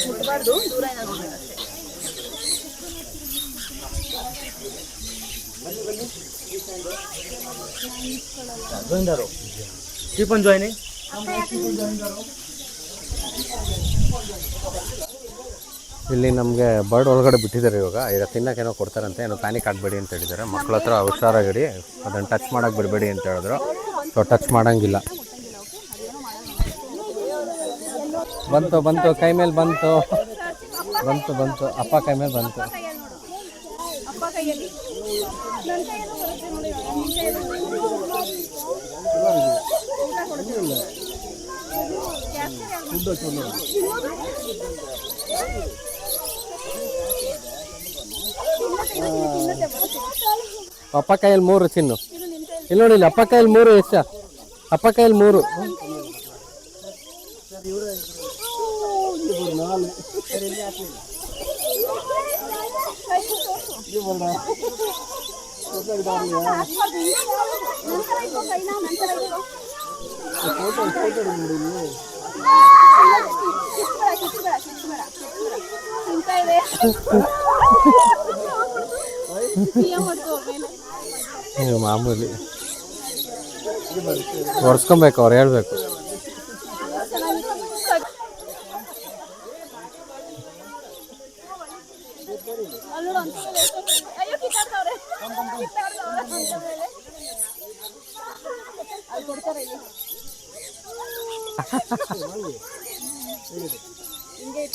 ಮುಟ್ಬಾರ್ದು ದೂರ ಏನಾದ್ರು ಅಷ್ಟೇ. Keep on joining. ಇಲ್ಲಿ ನಮಗೆ ಬರ್ಡ್ ಒಳಗಡೆ ಬಿಟ್ಟಿದ್ದಾರೆ ಇವಾಗ ಈಗ ತಿನ್ನೋಕ್ಕೇನೋ ಕೊಡ್ತಾರಂತೆ, ಏನೋ ಪ್ಯಾನಿಕ್ ಆಗಬೇಡಿ ಅಂತ ಹೇಳಿದ್ದಾರೆ. ಮಕ್ಕಳ ಹತ್ರ ಹುಷಾರಾಗಿಡಿ, ಅದನ್ನು ಟಚ್ ಮಾಡೋಕ್ಕೆ ಬಿಡಬೇಡಿ ಅಂತ ಹೇಳಿದ್ರು. ಸೊ ಟಚ್ ಮಾಡೋಂಗಿಲ್ಲ. ಬಂತು ಬಂತು ಕೈ ಮೇಲೆ ಬಂತು ಬಂತು ಬಂತು ಅಪ್ಪ ಕೈ ಮೇಲೆ ಬಂತು. ಅಪ್ಪ ಕೈಯಲ್ಲಿ ಅಪ್ಪ ಕೈಯಲ್ಲಿ 3 ಚಿನ್ನು. ಇಲ್ಲಿ ನೋಡಿ, ಇಲ್ಲಿ ಅಪ್ಪ ಕೈಯಲ್ಲಿ 3 ಎಷ್ಟು? ಅಪ್ಪ ಕೈಯಲ್ಲಿ 3. ಮಾಮೂಲಿ ಒರೆಸ್ಕೊಬೇಕು, ಅವ್ರು ಹೇಳ್ಬೇಕು.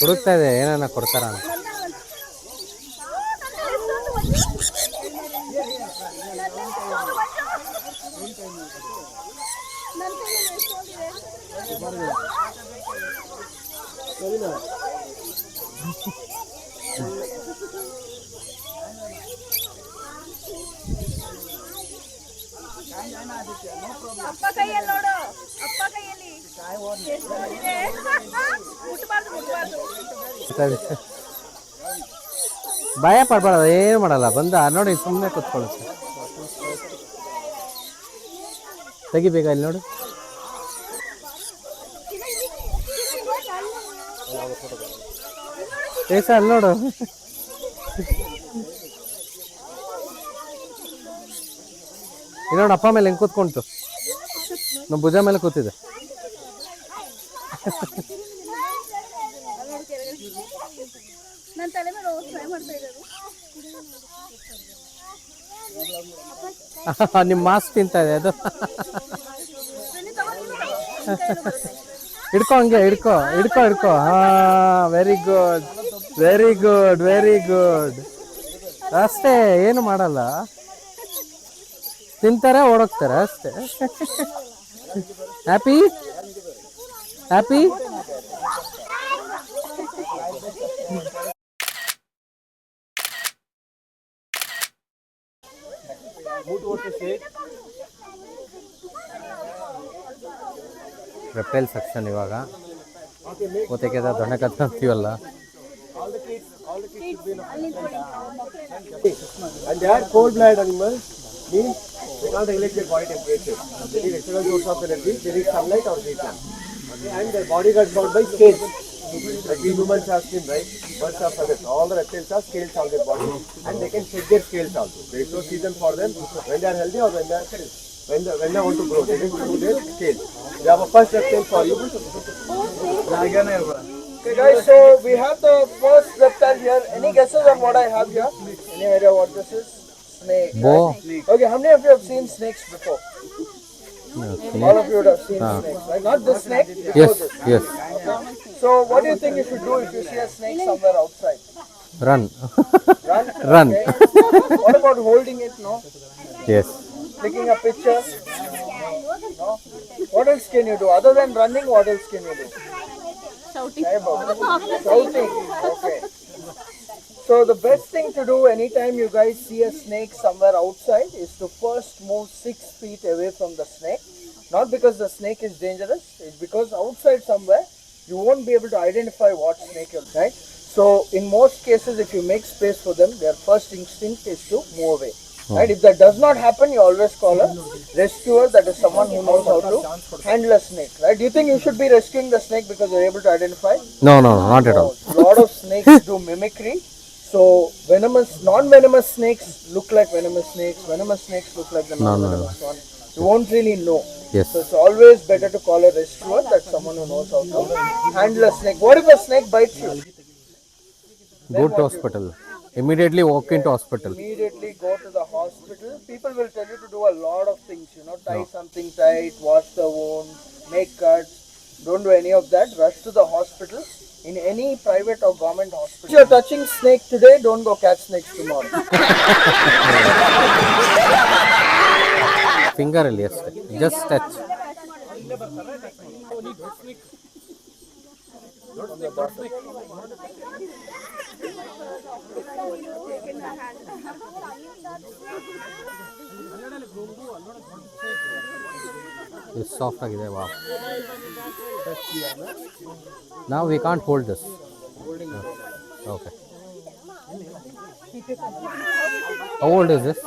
ಹುಡುಕ್ತಾ ಇದೆ ಏನಾನ ಕೊಡ್ತಾರ ಅಂತ. ಅಪ್ಪ ಕೈಯಲ್ಲಿ ನೋಡು, ಅಪ್ಪ ಕೈಯಲ್ಲಿ ಮುಟ್ಬಾರ್ದು ಮುಟ್ಬಾರ್ದು. ಭಯ ಪಡ್ಬಾರ್ದು, ಏನು ಮಾಡಲ್ಲ. ಬಂದ ನೋಡಿ ಸುಮ್ಮನೆ ಕೂತ್ಕೊಳ್ಳುತ್ತೆ. ತೆಗಿಬೇಕ ಇಲ್ಲಿ ನೋಡು. ಏಸ ಅಲ್ಲಿ ನೋಡು. ಇನ್ನೋಡು ಅಪ್ಪ ಮೇಲೆ ಹೆಂಗೆ ಕೂತ್ಕೊಂತು, ನಮ್ಮ ಭುಜ ಮೇಲೆ ಕೂತಿದೆ. ನನ್ನ ತಲೆ ಮೇಲೆ ಟ್ರೈ ಮಾಡ್ತಾ ಇರೋದು. ನಿಮ್ಮ ಮಾಸ್ಕ್ ತಿಂತಾ ಇದೆ ಅದು. ಹಿಡ್ಕೊ ಹಂಗೆ, ಹಿಡ್ಕೊ ಹಿಡ್ಕೊ ಹಿಡ್ಕೊ. ಹಾ, very good very good very good. ಅಷ್ಟೇ, ಏನು ಮಾಡಲ್ಲ. ತಿಂತಾರೆ, ಓಡೋಗ್ತಾರೆ ಅಷ್ಟೇ. Happy happy. ರೆಪ್ಟೈಲ್ ಸೆಕ್ಷನ್ ಇವಾಗ. ಓತೆಗೆ ದೊಣ್ಣೆ ಕತ್ತ ಅಂತೀವಲ್ಲ. And they are cold-blooded animals, means they can't regulate their body temperature. They need external source of energy, they need sunlight or daytime. And the body got covered by scales. Like we humans have skin, right? Birds have feathers. All the reptiles have scales on their body, and they can shed their scales also. There is no season for them when they are healthy or when they want to grow. They need to do their scales. We have a first reptile for you. Okay guys, so we have the first reptile here. Any guesses on what I have here? Any idea what this is? Snake. Boa. Right? Okay, how many of you have seen snakes before? All of you would have seen snakes, right? Not this snake, before Yes, this. yes. So what do you think you should do if you see a snake somewhere outside? Run. Run? Run. Okay. What about holding it, no? Yes. Taking a picture? No? What else can you do? Other than running, what else can you do? Shouting. Shouting. Okay. So the best thing to do anytime you guys see a snake somewhere outside is to first move 6 feet away from the snake. Not because the snake is dangerous, it's because outside somewhere you won't be able to identify what snake you're, right? So in most cases, if you make space for them, their first instinct is to move away. Right? If that does not happen, you always call a rescuer, that is someone who knows how to handle a snake. Right? Do you think you should be rescuing the snake because you're able to identify? No, not at all. A lot of snakes do mimicry. So venomous, non-venomous snakes look like venomous snakes. Venomous snakes look like the non-venomous one. You won't really know. Yes. So it's always better to call a rescuer, that's someone who knows how to handle a snake. What if a snake bites you? Go to hospital. Immediately walk into hospital. Immediately go to the hospital. People will tell you to do a lot of things, tie something tight, wash the wound, make cuts. Don't do any of that. Rush to the hospital in any private or government hospital. If you're touching snake today, don't go catch snakes tomorrow. Finger ಅಲ್ಲಿ ಅಷ್ಟೇ. Just touch. It's soft ಆಗಿದೆ. Wow. Now we can't hold this. Okay. How old is this?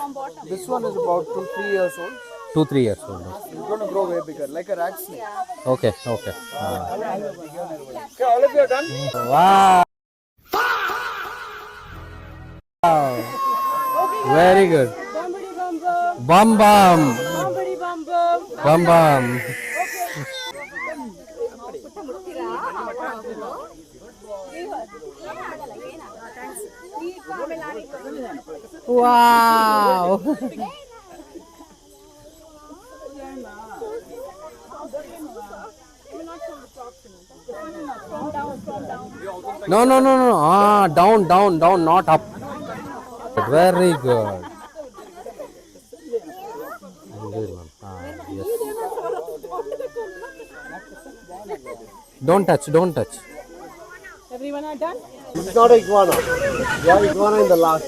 This one is about 2-3 years old. 2-3 years old. It's going to grow way bigger, like a rat snake. Okay. Okay, all of you are done? Wow. Very good. Bum bum. Bum bum. Wow. No. Ah, down, not up. Very good. Yes. Don't touch. Everyone are done? This is not an iguana. You have iguana in the last.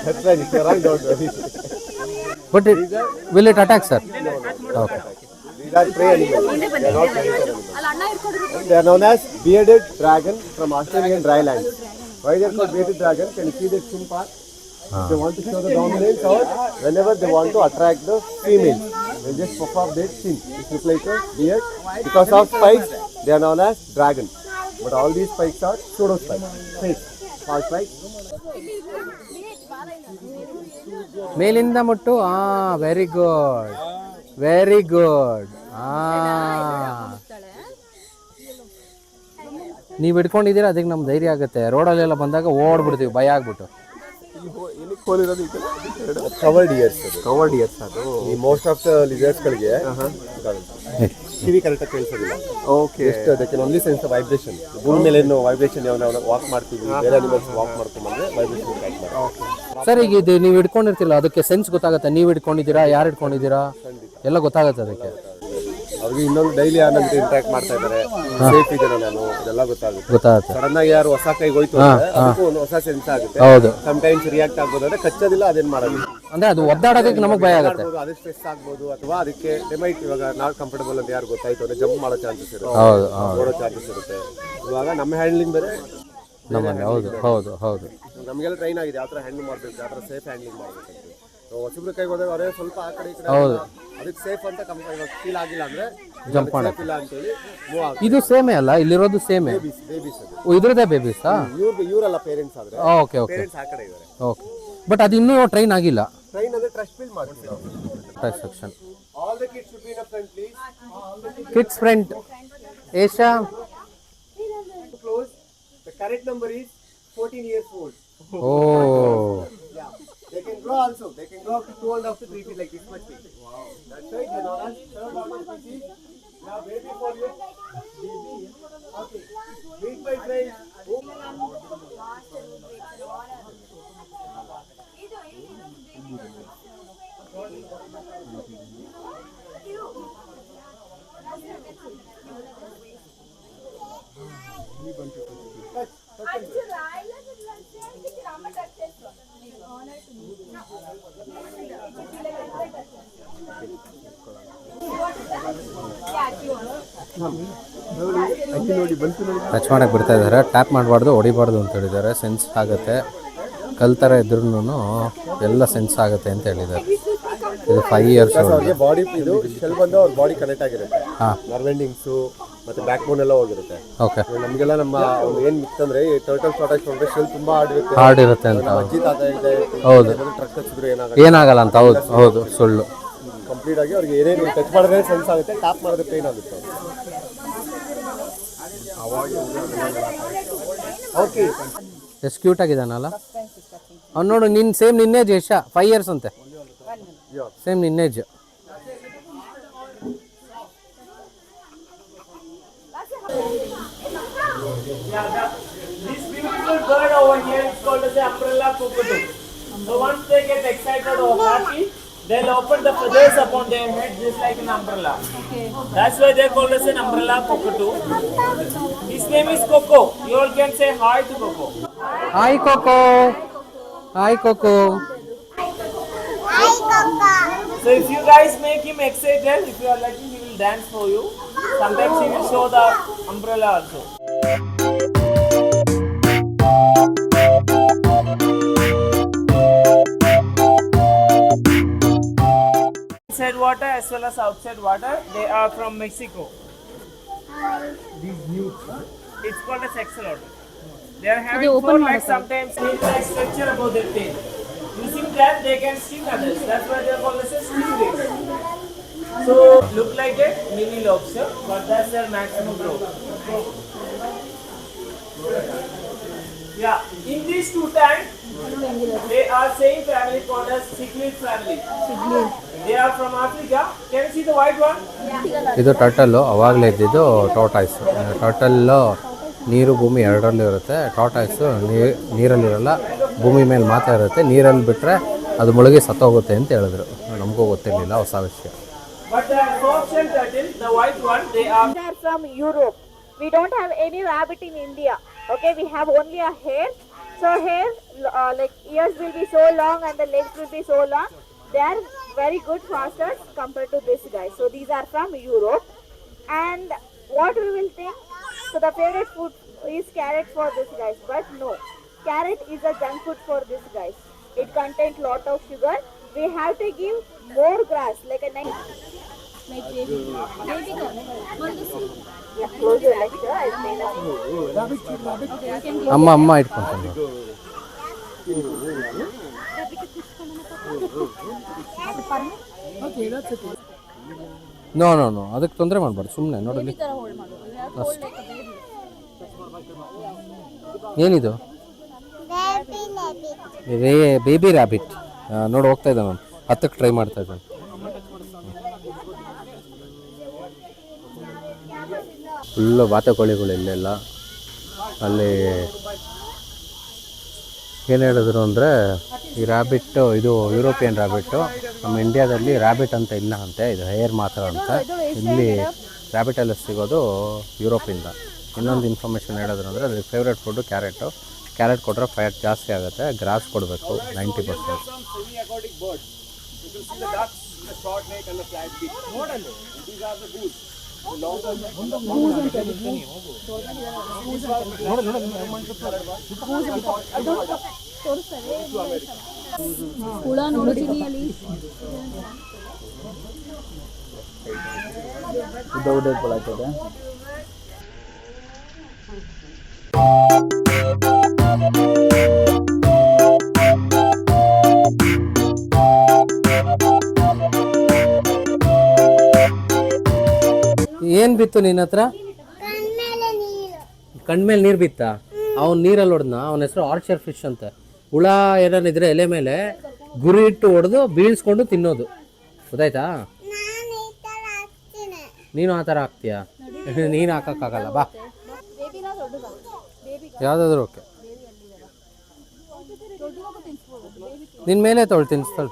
That's right, if you're right, don't worry. But will it attack, sir? Okay. These are prey animals. They are not predator animals. They are known as bearded dragon from Australian drylands. Why they are called bearded dragon? Can you see the chin part? They want to show the dominance, or whenever they want to attract the female, they just puff off their chin. It looks like a beard. Because of spikes, they are known as dragon. But all these spikes are pseudo spikes. Fake. False spikes. ಮೇಲಿಂದ ಮುಟ್ಟು. Very good. ನೀವು ಹಿಡ್ಕೊಂಡಿದ್ದೀರಾ, ಅದಕ್ಕೆ ನಮ್ಗೆ ಧೈರ್ಯ ಆಗುತ್ತೆ. ರೋಡಲ್ಲೆಲ್ಲ ಬಂದಾಗ ಓಡ್ಬಿಡ್ತೀವಿ ಭಯ ಆಗ್ಬಿಟ್ಟು. ಕವರ್ಡ್ ಇಯರ್ಸ್ ಅದು ಈ ಮೋಸ್ಟ್ ಆಫ್ ದ ಲಿಜರ್ಡ್ಸ್ ಗಳಿಗೆ ಕಿವಿ ಕರೆಕ್ಟಾಗಿ ಕೇಳಿಸೋದಿಲ್ಲ. ಓಕೆ, ಎಷ್ಟು ಅದಕ್ಕೆ ಓನ್ಲಿ ಸೆನ್ಸ್ ವೈಬ್ರೇಷನ್. ಭೂಮಿ ಮೇಲೆ ಏನು ವೈಬ್ರೇಷನ್ ನಾವು ವಾಕ್ ಮಾಡ್ತೀವಿ, ಬೇರೆ ಅನಿಮಲ್ಸ್ ವಾಕ್ ಮಾಡ್ಕೊಂಡ್ಬಂದ್ರೆ ವೈಬ್ರೇಷನ್ ಕ್ಯಾಚ್ ಮಾಡ್ತೀವಿ. ಸರ್, ಈಗ ಇದು ನೀವು ಹಿಡ್ಕೊಂಡಿರ್ತಿಲ್ಲ, ಅದಕ್ಕೆ ಸೆನ್ಸ್ ಗೊತ್ತಾಗುತ್ತೆ. ನೀವು ಹಿಡ್ಕೊಂಡಿದ್ದೀರಾ, ಯಾರು ಹಿಡ್ಕೊಂಡಿದ್ದೀರಾ ಎಲ್ಲ ಗೊತ್ತಾಗುತ್ತೆ ಅದಕ್ಕೆ. ಅವ್ರಿಗೆ ಇನ್ನೊಂದು ಡೈಲಿ ನನ್ನ ಇಂಟ್ರಾಕ್ಟ್ ಮಾಡ್ತಾ ಇದ್ದಾರೆ, ಸೇಫ್ ಇದ್ದೇನೆ ನಾನು, ಇದೆಲ್ಲ ಗೊತ್ತಾಗುತ್ತೆ. ಸಡನ್ ಆಗಿ ಯಾರು ಹೊಸ ಕೈಗೆ ಹೋಯ್ತು ಅಂದ್ರೆ ಅದಕ್ಕೂ ಒಂದು ಹೊಸ ಸೆನ್ಸ್ ಆಗುತ್ತೆ. ಹೌದು, ಸಮ್ಟೈಮ್ಸ್ ರಿಯಾಕ್ಟ್ ಆಗ್ಬೋದು, ಅಂದ್ರೆ ಕಚ್ಚೋದಿಲ್ಲ, ಅದೇನ್ ಮಾಡೋದಿಲ್ಲ. ಅಂದ್ರೆ ಅದು ಒದ್ದಾಡೋದಕ್ಕೆ ನಮಗೆ ಭಯ ಆಗುತ್ತೆ. ಅದೇ ಸ್ಟ್ರೆಸ್ ಆಗ್ಬೋದು, ಅಥವಾ ಅದಕ್ಕೆ ಡೆಮೈಟ್ ಇವಾಗ ನಾಟ್ ಕಂಫರ್ಟಬಲ್ ಅಂತ ಯಾರು ಗೊತ್ತಾಯ್ತು ಅಂದ್ರೆ ಜಂಪ್ ಮಾಡೋ ಚಾನ್ಸಸ್ ಇರುತ್ತೆ, ಓಡೋ ಚಾನ್ಸಸ್ ಇರುತ್ತೆ. ಇವಾಗ ನಮ್ಮ ಹ್ಯಾಂಡ್ಲಿಂಗ್ ಬೇರೆ ನಮ್ಮಲ್ಲಿ. ಹೌದು. ನಮಗೆಲ್ಲ ಟ್ರೈನ್ ಆಗಿದೆ ಯಾವ ಥರ ಹ್ಯಾಂಡಲ್ ಮಾಡಬೇಕು, ಯಾವ ಥರ ಸೇಫ್ ಹ್ಯಾಂಡ್ಲಿಂಗ್ ಮಾಡಬೇಕು. ಹೊಸಬ್ರಕಾಯಿಗೆ ಹೋದಾಗ ಅವರೇ ಸ್ವಲ್ಪ ಆ ಕಡೆ ಈ ಕಡೆ ಹೌದು. ಅದಕ್ಕೆ ಸೇಫ್ ಅಂತ ಫೀಲ್ ಆಗಿಲ್ಲ ಅಂದ್ರೆ ಜಂಪ್ ಮಾಡಕ್ಕೆ ಇಲ್ಲ ಅಂತೇಳಿ ಮೂವ್ ಆಗ ಇದು ಸೇಮೇ ಅಲ್ಲ, ಇಲ್ಲಿರೋದು ಸೇಮೇ. ಬೇಬೀಸ್ ಅದು ಇದ್ರದ್ದೇ ಬೇಬೀಸಾ? ಇವರೆಲ್ಲ ಪೇರೆಂಟ್ಸ್ ಆದ್ರೆ ಓಕೆ ಓಕೆ ಪೇರೆಂಟ್ಸ್ ಆ ಕಡೆ ಇದ್ದಾರೆ. ಓಕೆ. ಬಟ್ ಅದು ಇನ್ನೂ ಟ್ರೈನ್ ಆಗಿಲ್ಲ. ಟ್ರೈನ್ ಅಂದ್ರೆ ಟ್ರಸ್ಟ್ ಬಿಲ್ಡ್ ಮಾಡ್ತೀವಿ ನಾವು. Train section. All the kids should be in a front please. Kids friend ಏಷಾ close. The correct number is 14 years old. Oh Yeah. They can grow also. They can grow up to 2.5 to 3 feet like this much big. Wow. That's right. You know that. Third order species. Yeah, baby for you. Baby. Okay. Meet my friend. Touch ಮಾಡಕ್ಕೆ ಬಿಡ್ತಾ ಇದ್ದಾರೆ. Tap ಮಾಡಬಾರ್ದು, ಹೊಡಿಬಾರ್ದು ಅಂತ ಹೇಳಿದ್ದಾರೆ. Sense ಆಗುತ್ತೆ, ಕಲ್ ಥರ ಇದ್ರೂ ಎಲ್ಲ ಸೆನ್ಸ್ ಆಗುತ್ತೆ ಅಂತ ಹೇಳಿದ್ದಾರೆ. ಇದು 5 years ಅವ್ರಿಗೆ ಬಾಡಿ ಇದು ಶೆಲ್ ಬಂದು ಅವ್ರ ಬಾಡಿ ಕನೆಕ್ಟ್ ಆಗಿರುತ್ತೆ. ಹಾಂ, ನರ್ವ್ ಎಂಡಿಂಗ್ಸು ಮತ್ತೆ ಬ್ಯಾಕ್ ಬೋನ್ ಎಲ್ಲ ಹೋಗಿರುತ್ತೆ. ಓಕೆ. ನಮಗೆಲ್ಲ ನಮ್ಮ ಒಂದು ಏನು ಮಿತ್ತಂದ್ರೆ ಈ ಟರ್ಟಲ್ ಟಾಟಾಕ್ಸ್ ನೋಡಿದ್ರೆ ಶೆಲ್ ತುಂಬಾ ಹಾರ್ಡ್ ಹಾರ್ಡ್ ಇರುತ್ತೆ ಅಂತ. ಅಜ್ಜಿ ತಾತ ಇದೆ. ಹೌದು, ಟ್ರಕ್ ಹಚ್ಚಿದ್ರೆ ಏನಾಗಲ್ಲ ಅಂತ. ಹೌದು ಹೌದು, ಸುಳ್ಳು. ಕಂಪ್ಲೀಟ್ ಆಗಿ ಅವ್ರಿಗೆ ಏನೇನು ಟಚ್ ಮಾಡಿದ್ರೆ ಸೆನ್ಸ್ ಆಗುತ್ತೆ, ಟ್ಯಾಪ್ ಮಾಡಿದ್ರೆ ಪೇನ್ ಆಗುತ್ತೆ. ಓಕೆ, ಎಷ್ಟು ಕ್ಯೂಟ್ ಆಗಿದ್ದಾನಲ್ಲ ಅವ್ನು. ನೋಡು, ಸೇಮ್ ನಿನ್ನೇಜ್ ಯಶ. 5 years ಅಂತೆ. Same ನಿನ್ನೇಜ್. This beautiful bird over here is called as the umbrella cockatoo. So once they get excited or happy, they'll open the feathers upon their head just like an umbrella. Okay. That's why they're called as an umbrella cockatoo. His name is Coco. You all can say hi to Coco. Hi cocoa. Hi cocoa. So if you guys make him excited, if you are lucky, he will dance for you. Sometimes he will show the umbrella also. Inside water as well as outside water, they are from Mexico. These newts, it's called as axolotl. They are having four legs, sometimes like structure above their tail. Using that, they can sting others. That's why they are called as a stingrays. So look like a mini lobster, but that's their maximum growth. Yeah, in these two tanks, they are same family called as cichlid family. They are from Africa. Can you see the white one? ಇದು ಟರ್ಟಲ್ಲು. ಅವಾಗಲೇ ಇದ್ದಿದ್ದು tortoise. ಟರ್ಟಲ್ಲು ನೀರು ಭೂಮಿ ಎರಡರಲ್ಲೂ ಇರುತ್ತೆ. ಟಾಟಾಯ್ಸು ನೀರಲ್ಲಿರಲ್ಲ, ಭೂಮಿ ಮೇಲೆ ಮಾತ್ರ ಇರುತ್ತೆ. ನೀರಲ್ಲಿ ಬಿಟ್ಟರೆ ಅದು ಮುಳುಗಿ ಸತ್ತೋಗುತ್ತೆ ಅಂತ ಹೇಳಿದ್ರು. ನಮಗೂ ಗೊತ್ತಿರಲಿಲ್ಲ, ಹೊಸ ವಿಷಯ. But the soft-shell turtle, the white one, they are from Europe. We don't have any rabbit in India. Okay, we have only a hare. So hare, like ears will be so long and the legs will be so long. They are very good fasters compared to this guy. So these are from Europe. And what we will think? So the favorite food is carrot for this guys, but no, carrot is a junk food for this guys. It contains lot of sugar. We have to give more grass, like a nice. Yeah, close your legs, sir. I'll say that. ಅಮ್ಮ ಇಟ್ಕೊಂತೀನಿ. No no no, ಅದಕ್ಕೆ ತೊಂದರೆ ಮಾಡಬಾರ್ದು. ಸುಮ್ಮನೆ ನೋಡಲಿ ಅಷ್ಟೇ. ಏನಿದು? Baby rabbit. ನೋಡಿ, ಹೋಗ್ತಾ ಇದ್ದಾನೆ ನಾನು. ಹತ್ತಕ್ಕೆ ಟ್ರೈ ಮಾಡ್ತಾ ಇದ್ದಾನೆ. ಫುಲ್ಲು ಬಾತುಕೋಳಿಗಳು ಇಲ್ಲೆಲ್ಲ. ಅಲ್ಲಿ ಏನು ಹೇಳಿದ್ರು ಅಂದರೆ, ಈ ರ್ಯಾಬಿಟ್ಟು ಇದು ಯುರೋಪಿಯನ್ ರ್ಯಾಬಿಟ್ಟು. ನಮ್ಮ ಇಂಡಿಯಾದಲ್ಲಿ ರ್ಯಾಬಿಟ್ ಅಂತ ಇಲ್ಲ ಅಂತೆ, ಇದು ಹೇರ್ ಮಾತ್ರ ಅಂತ. ಇಲ್ಲಿ ರ್ಯಾಬಿಟ್ ಎಲ್ಲ ಸಿಗೋದು ಯುರೋಪಿಂದ. ಇನ್ನೊಂದು ಇನ್ಫಾರ್ಮೇಷನ್ ಹೇಳಿದ್ರು ಅಂದರೆ, ಅದ್ರ ಫೇವ್ರೇಟ್ ಫುಡ್ಡು ಕ್ಯಾರೆಟು. ಕ್ಯಾರೆಟ್ ಕೊಟ್ಟರೆ ಫ್ಯಾಟ್ ಜಾಸ್ತಿ ಆಗುತ್ತೆ. ಗ್ರಾಸ್ ಕೊಡಬೇಕು 90%. ಹುಳ ನೋಡ್ತೀನಿ ಅಲ್ಲಿ. ಏನ್ ಬಿತ್ತು ನಿನ್ನ ಹತ್ರ? ಕಣ್ಮೇಲೆ ನೀರು ಬಿತ್ತ? ಅವ್ನು ನೀರಲ್ಲಿ ಹೊಡೆದ್ನ. ಅವನ ಹೆಸರು ಆರ್ಚರ್ ಫಿಶ್ ಅಂತ. ಹುಳ ಏನಾನಿದ್ರೆ ಎಲೆ ಮೇಲೆ ಗುರಿ ಇಟ್ಟು ಹೊಡೆದು ಬೀಳ್ಸ್ಕೊಂಡು ತಿನ್ನೋದು, ಗೊತ್ತಾಯ್ತಾ? ನೀನು ಆ ಥರ ಹಾಕ್ತೀಯಾ? ನೀನು ಹಾಕೋಕ್ಕಾಗಲ್ಲ, ಬಾ. ಯಾವುದಾದ್ರೂ ಓಕೆ. ನಿನ್ನ ಮೇಲೆ ತೊಗೊಳ್ಳಿ, ತಿನ್ನಿಸ್ತಾಳೆ.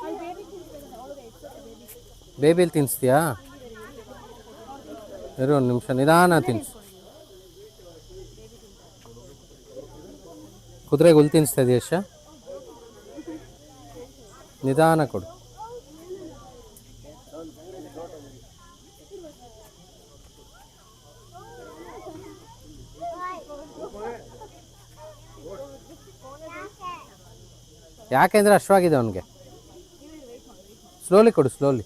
ಬೇಬಿಲಿ ತಿನ್ನಿಸ್ತೀಯಾ? ಇರು ಒಂದು ನಿಮಿಷ, ನಿಧಾನ ತಿನ್ನಿಸು. ಕುದುರೆಗೆ ಹುಲ್ ತಿನ್ನಿಸ್ತಾ ಇದೆಯಾ ಯಶ? ನಿಧಾನ ಕೊಡು. ಯಾಕೆಂದ್ರೆ ಅಶ್ವಾಗಿದೆ ಅವನಿಗೆ. ಸ್ಲೋಲಿ ಕೊಡು, ಸ್ಲೋಲಿ.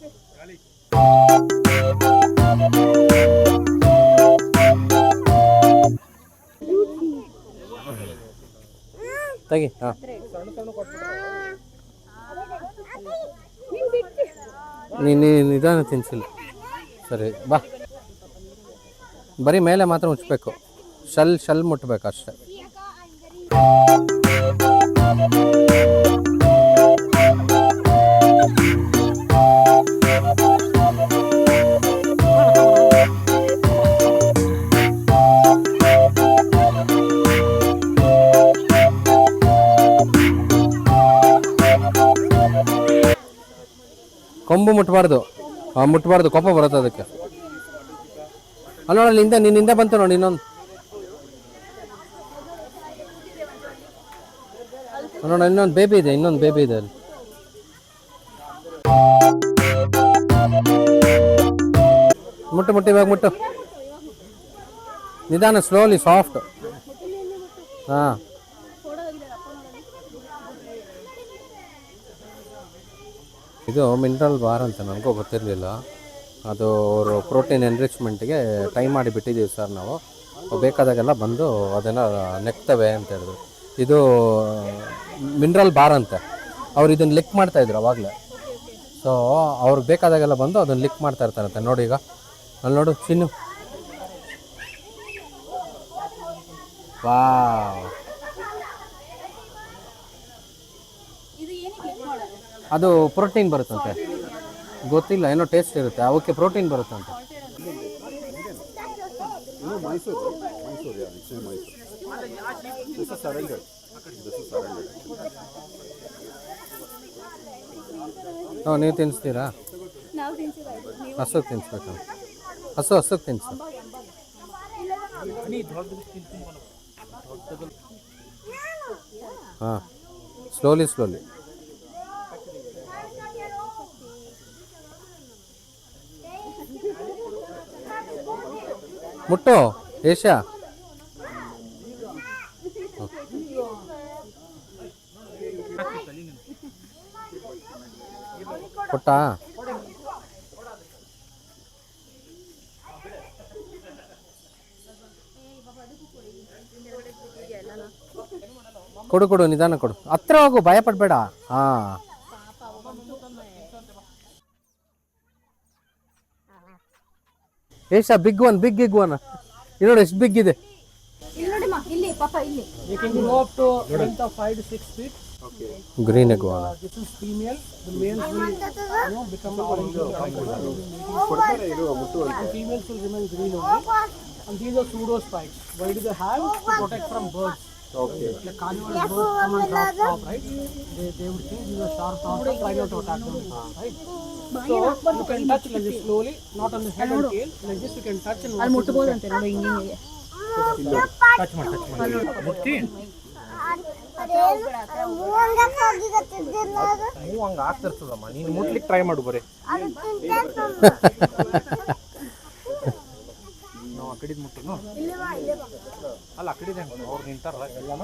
ತೆಗಿ. ಹಾಂ, ನೀನು ನಿಧಾನ ತಿನ್ಸಿಲ್ಲ. ಸರಿ, ಬಾ. ಬರೀ ಮೇಲೆ ಮಾತ್ರ ಮುಚ್ಚಬೇಕು, ಶಲ್ ಮುಟ್ಟಬೇಕು ಅಷ್ಟೆ. ಕೊಂಬು ಮುಟ್ಟಬಾರ್ದು, ಮುಟ್ಟಬಾರ್ದು, ಕೋಪ ಬರುತ್ತೆ ಅದಕ್ಕೆ. ಅಲ್ಲೋಡಲ್ಲಿ ನಿನ್ನಿಂದ ಬಂತು ನೋಡಿ ಇನ್ನೊಂದು. ನೋಡ, ಇನ್ನೊಂದು ಬೇಬಿ ಇದೆ, ಇನ್ನೊಂದು ಬೇಬಿ ಇದೆ ಅಲ್ಲಿ. ಮುಟ್ಟು ಇವಾಗ ಮುಟ್ಟು. ನಿಧಾನ, ಸ್ಲೋಲಿ, ಸಾಫ್ಟ್. ಹಾಂ, ಇದು ಮಿನರಲ್ ಬಾರ್ ಅಂತ ನನಗೂ ಗೊತ್ತಿರಲಿಲ್ಲ. ಅದು ಅವರು ಪ್ರೋಟೀನ್ ಎನ್ರಿಚ್ಮೆಂಟ್ಗೆ ಟ್ರೈ ಮಾಡಿ ಬಿಟ್ಟಿದ್ದೀವಿ ಸರ್ ನಾವು. ಬೇಕಾದಾಗೆಲ್ಲ ಬಂದು ಅದನ್ನು ನೆಕ್ತವೆ ಅಂತ ಹೇಳಿದ್ರು. ಇದು ಮಿನರಲ್ ಬಾರ್ ಅಂತೆ. ಅವ್ರು ಇದನ್ನು ಲಿಕ್ ಮಾಡ್ತಾಯಿದ್ರು ಅವಾಗಲೇ. ಸೊ ಅವ್ರಿಗೆ ಬೇಕಾದಾಗೆಲ್ಲ ಬಂದು ಅದನ್ನು ಲಿಕ್ ಮಾಡ್ತಾ ಇರ್ತಾರಂತೆ. ನೋಡಿ, ಈಗ ಅಲ್ಲಿ ನೋಡು ಚಿನ್ನು. ವಾವ್, ಅದು ಪ್ರೋಟೀನ್ ಬರುತ್ತಂತೆ. ಗೊತ್ತಿಲ್ಲ, ಏನೋ ಟೇಸ್ಟ್ ಇರುತ್ತೆ, ಅವಕ್ಕೆ ಪ್ರೋಟೀನ್ ಬರುತ್ತಂತೆ. ನೀವು ತಿನ್ನಿಸ್ತೀರಾ? ಹಸುಗೆ ತಿನ್ನಿಸ್ಬೇಕು. ಹಸುಗೆ ತಿನ್ನಿಸು. ಹಾಂ, ಸ್ಲೋಲಿ. ಮುಟ್ಟು ಏಷಾ. ಕೊಟ್ಟ. ಕೊಡು, ನಿಧಾನ ಕೊಡು. ಹತ್ರ ಹೋಗು, ಭಯ ಪಡಬೇಡ. ಹಾಂ, ಏಷಾ ಬಿಗ್ ಒನ್. ಇನ್ನೋಡು ಎಷ್ಟು ಬಿಗ್ ಇದೆ. You can go up to length of 5 to 6 feet. Green iguana. This is female. The males will become orange. The females will remain green only. And these are pseudo spikes. Why do they have? To protect from birds. Okay. The carnivorous birds come and drop off, right? They would think these are sharp off and try not to attack them, right? So you can touch like this slowly, not on the head and tail. Like this you can touch and ಅಲ್ಲಿ ಮುಟ್ಟಬಹುದಂತೆ ನೋಡಿ, ಹಿಂಗೆ touch ಮಾಡಿ. ಮುಟ್ಟಿ ನೀವು ಹಂಗೆ ಆಗ್ತಿರ್ತದಮ್ಮ. ನೀನು ಮುಟ್ಲಿಕ್ಕೆ try ಮಾಡು ಬರೀ. ನಾವು ಆ ಕಡೆದು ಮುಟ್ಟನು ಅಲ್ಲ, ಆ ಕಡೆದು ಹೆಂಗೆ ಅವ್ರು ನಿಂತಾರಲ್ಲ ಎಲ್ಲನ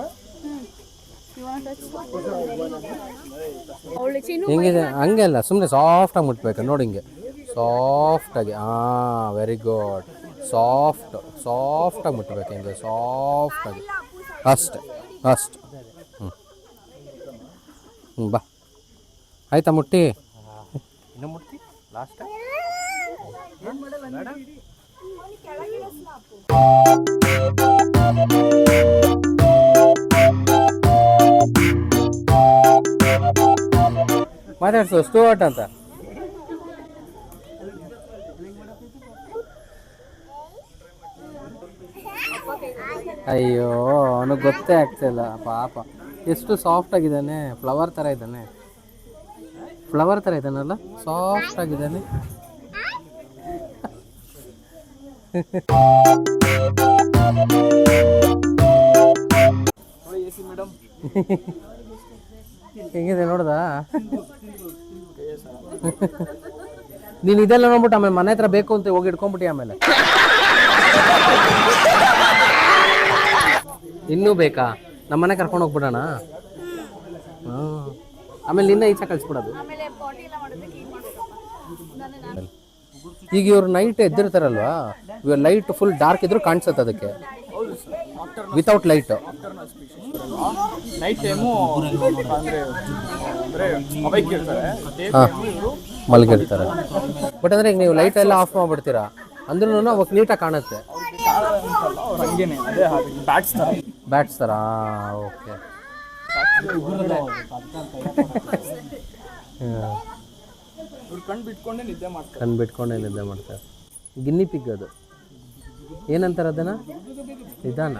ಅವಳು ಚಿನ್ನು ಹೆಂಗಿದೆ ಹಂಗೆ ಅಲ್ಲ, ಸುಮ್ಮನೆ ಸಾಫ್ಟಾಗಿ ಮುಟ್ಬೇಕು ನೋಡಿ, ಹಿಂಗೆ ಸಾಫ್ಟಾಗಿ. ಹಾಂ, ವೆರಿ ಗುಡ್. ಸಾಫ್ಟಾಗಿ ಮುಟ್ಬೇಕು, ಹಿಂಗೆ ಸಾಫ್ಟಾಗಿ. ಅಷ್ಟೆ. ಬಾ, ಆಯ್ತಾ ಮುಟ್ಟಿ? ಇನ್ನೂ ಮುಟ್ಟಿ ಲಾಸ್ಟ್. ಮಾತಾಡ್ಸು ಸ್ಟೂವರ್ಟ್ ಅಂತ. ಅಯ್ಯೋ, ಅವನಿಗೆ ಗೊತ್ತೇ ಆಗ್ತಿಲ್ಲ ಪಾಪ. ಎಷ್ಟು ಸಾಫ್ಟ್ ಆಗಿದ್ದಾನೆ, ಫ್ಲವರ್ ಥರ ಇದ್ದಾನಲ್ಲ, ಸಾಫ್ಟ್ ಆಗಿದ್ದಾನೆ. ಹೆಂಗಿದೆ ನೋಡ್ದಾ? ನೀನು ಇದೆಲ್ಲ ನೋಡ್ಬಿಟ್ಟು ಆಮೇಲೆ ಮನೆ ಹತ್ರ ಬೇಕು ಅಂತ ಹೋಗಿ ಇಟ್ಕೊಂಡ್ಬಿಟ್ಟು ಆಮೇಲೆ ಇನ್ನೂ ಬೇಕಾ? ನಮ್ಮನೆ ಕರ್ಕೊಂಡು ಹೋಗ್ಬಿಡೋಣ. ಆಮೇಲೆ ನಿನ್ನ ಈಚೆ ಕಳಿಸ್ಬಿಡೋದು. ಈಗ ಇವ್ರು ನೈಟ್ ಎದ್ದಿರ್ತಾರಲ್ವಾ, ಇವಾಗ ಲೈಟ್ ಫುಲ್ ಡಾರ್ಕ್ ಇದ್ರು ಕಾಣಿಸುತ್ತೆ ಅದಕ್ಕೆ, ವಿತೌಟ್ ಲೈಟ್. ನೈಟ್ ಟೈಮು ಮಲಗಿರ್ತಾರೆ. ಬಟ್ ಅಂದರೆ ಈಗ ನೀವು ಲೈಟ್ ಎಲ್ಲ ಆಫ್ ಮಾಡಿಬಿಡ್ತೀರಾ ಅಂದ್ರೂ ಅವಾಗ ನೀಟಾಗಿ ಕಾಣುತ್ತೆ. ಬ್ಯಾಟ್ಸ್ ಥರ. ಓಕೆ. ಕಣ್ಣು ಬಿಟ್ಕೊಂಡೇ ನಿದ್ದೆ ಮಾಡ್ತಾರೆ. ಗಿನ್ನಿ ಪಿಗ್ ಅದು ಏನಂತಾರೆ ಅದನ್ನು? ನಿಧಾನ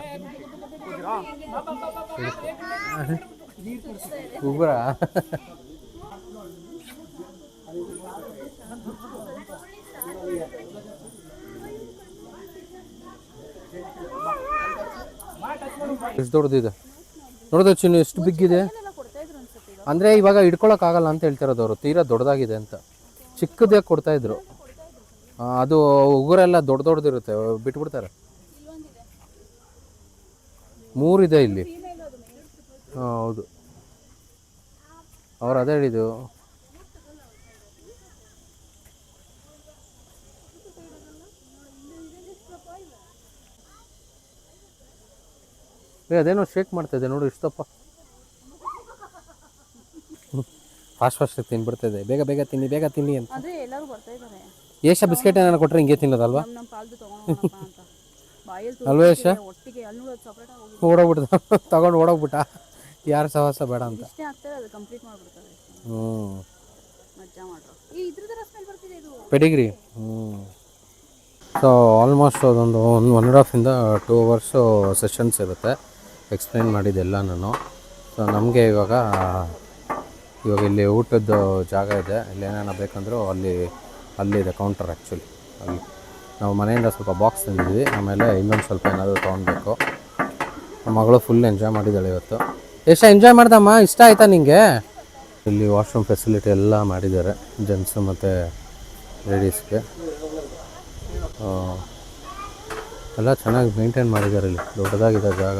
ಉಗುರ. ಎಷ್ಟು ದೊಡ್ಡದಿದೆ ನೋಡೋದು ಚಿನ್ನು, ಎಷ್ಟು ಬಿಗ್ಗಿದೆ ಅಂದರೆ ಇವಾಗ ಹಿಡ್ಕೊಳಕ್ಕಾಗಲ್ಲ ಅಂತ ಹೇಳ್ತಿರೋದು ಅವರು, ತೀರಾ ದೊಡ್ಡದಾಗಿದೆ ಅಂತ. ಚಿಕ್ಕದೇ ಕೊಡ್ತಾಯಿದ್ರು, ಅದು ಉಗುರೆಲ್ಲ ದೊಡ್ಡದಿರುತ್ತೆ, ಬಿಟ್ಬಿಡ್ತಾರೆ. 3 ಇದೆ ಇಲ್ಲಿ. ಹಾಂ ಹೌದು, ಅವ್ರು ಅದೇ ಹೇಳಿದ್ದು. ಅದೇನೋ ಶೇಕ್ ಮಾಡ್ತಾಯಿದೆ ನೋಡು, ಇಷ್ಟಪ್ಪ. ಫಾಸ್ಟ್ ತಿನ್ಬಿಡ್ತಾಯಿದೆ. ಬೇಗ ತಿನ್ನಿ ಅಂತ. ಏಷ ಬಿಸ್ಕೆಟ್ ಏನಾರು ಕೊಟ್ಟರೆ ಹಿಂಗೆ ತಿನ್ನೋದಲ್ವಾ ಅಲ್ವಾ ಏಷ? ಓಡೋಗ್ಬಿಡ್ತ, ತಗೊಂಡು ಓಡೋಗ್ಬಿಟ್ಟ. ಯಾರು ಸಹವಾಸ ಬೇಡ ಅಂತ. ಪೆಡಿಗ್ರಿ. ಸೊ ಆಲ್ಮೋಸ್ಟ್ ಅದೊಂದು 1.5 to 2 hours ಸೆಷನ್ಸ್ ಇರುತ್ತೆ. ಎಕ್ಸ್ಪ್ಲೈನ್ ಮಾಡಿದ್ದೆಲ್ಲ ನಾನು. ಸೊ ನಮಗೆ ಇವಾಗ ಇಲ್ಲಿ ಊಟದ ಜಾಗ ಇದೆ, ಇಲ್ಲಿ ಏನೇನೋ ಬೇಕಂದರೂ ಅಲ್ಲಿದೆ ಕೌಂಟರ್. ಆ್ಯಕ್ಚುಲಿ ಅಲ್ಲಿ ನಾವು ಮನೆಯಿಂದ ಸ್ವಲ್ಪ ಬಾಕ್ಸ್ ತಂದಿದ್ವಿ, ಆಮೇಲೆ ಇನ್ನೊಂದು ಸ್ವಲ್ಪ ಏನಾದರೂ ತೊಗೊಳ್ಬೇಕು. ನಮ್ಮ ಮಗಳು ಫುಲ್ ಎಂಜಾಯ್ ಮಾಡಿದ್ದಾಳೆ ಇವತ್ತು. ಎಷ್ಟು ಎಂಜಾಯ್ ಮಾಡ್ದಮ್ಮ? ಇಷ್ಟ ಆಯಿತಾ ನಿಮಗೆ? ಇಲ್ಲಿ ವಾಶ್ರೂಮ್ ಫೆಸಿಲಿಟಿ ಎಲ್ಲ ಮಾಡಿದ್ದಾರೆ ಜೆಂಟ್ಸು ಮತ್ತು ಲೇಡೀಸ್ಗೆ. ಎಲ್ಲ ಚೆನ್ನಾಗಿ ಮೇಂಟೈನ್ ಮಾಡಿದ್ದಾರೆ. ಇಲ್ಲಿ ದೊಡ್ಡದಾಗಿದೆ ಜಾಗ,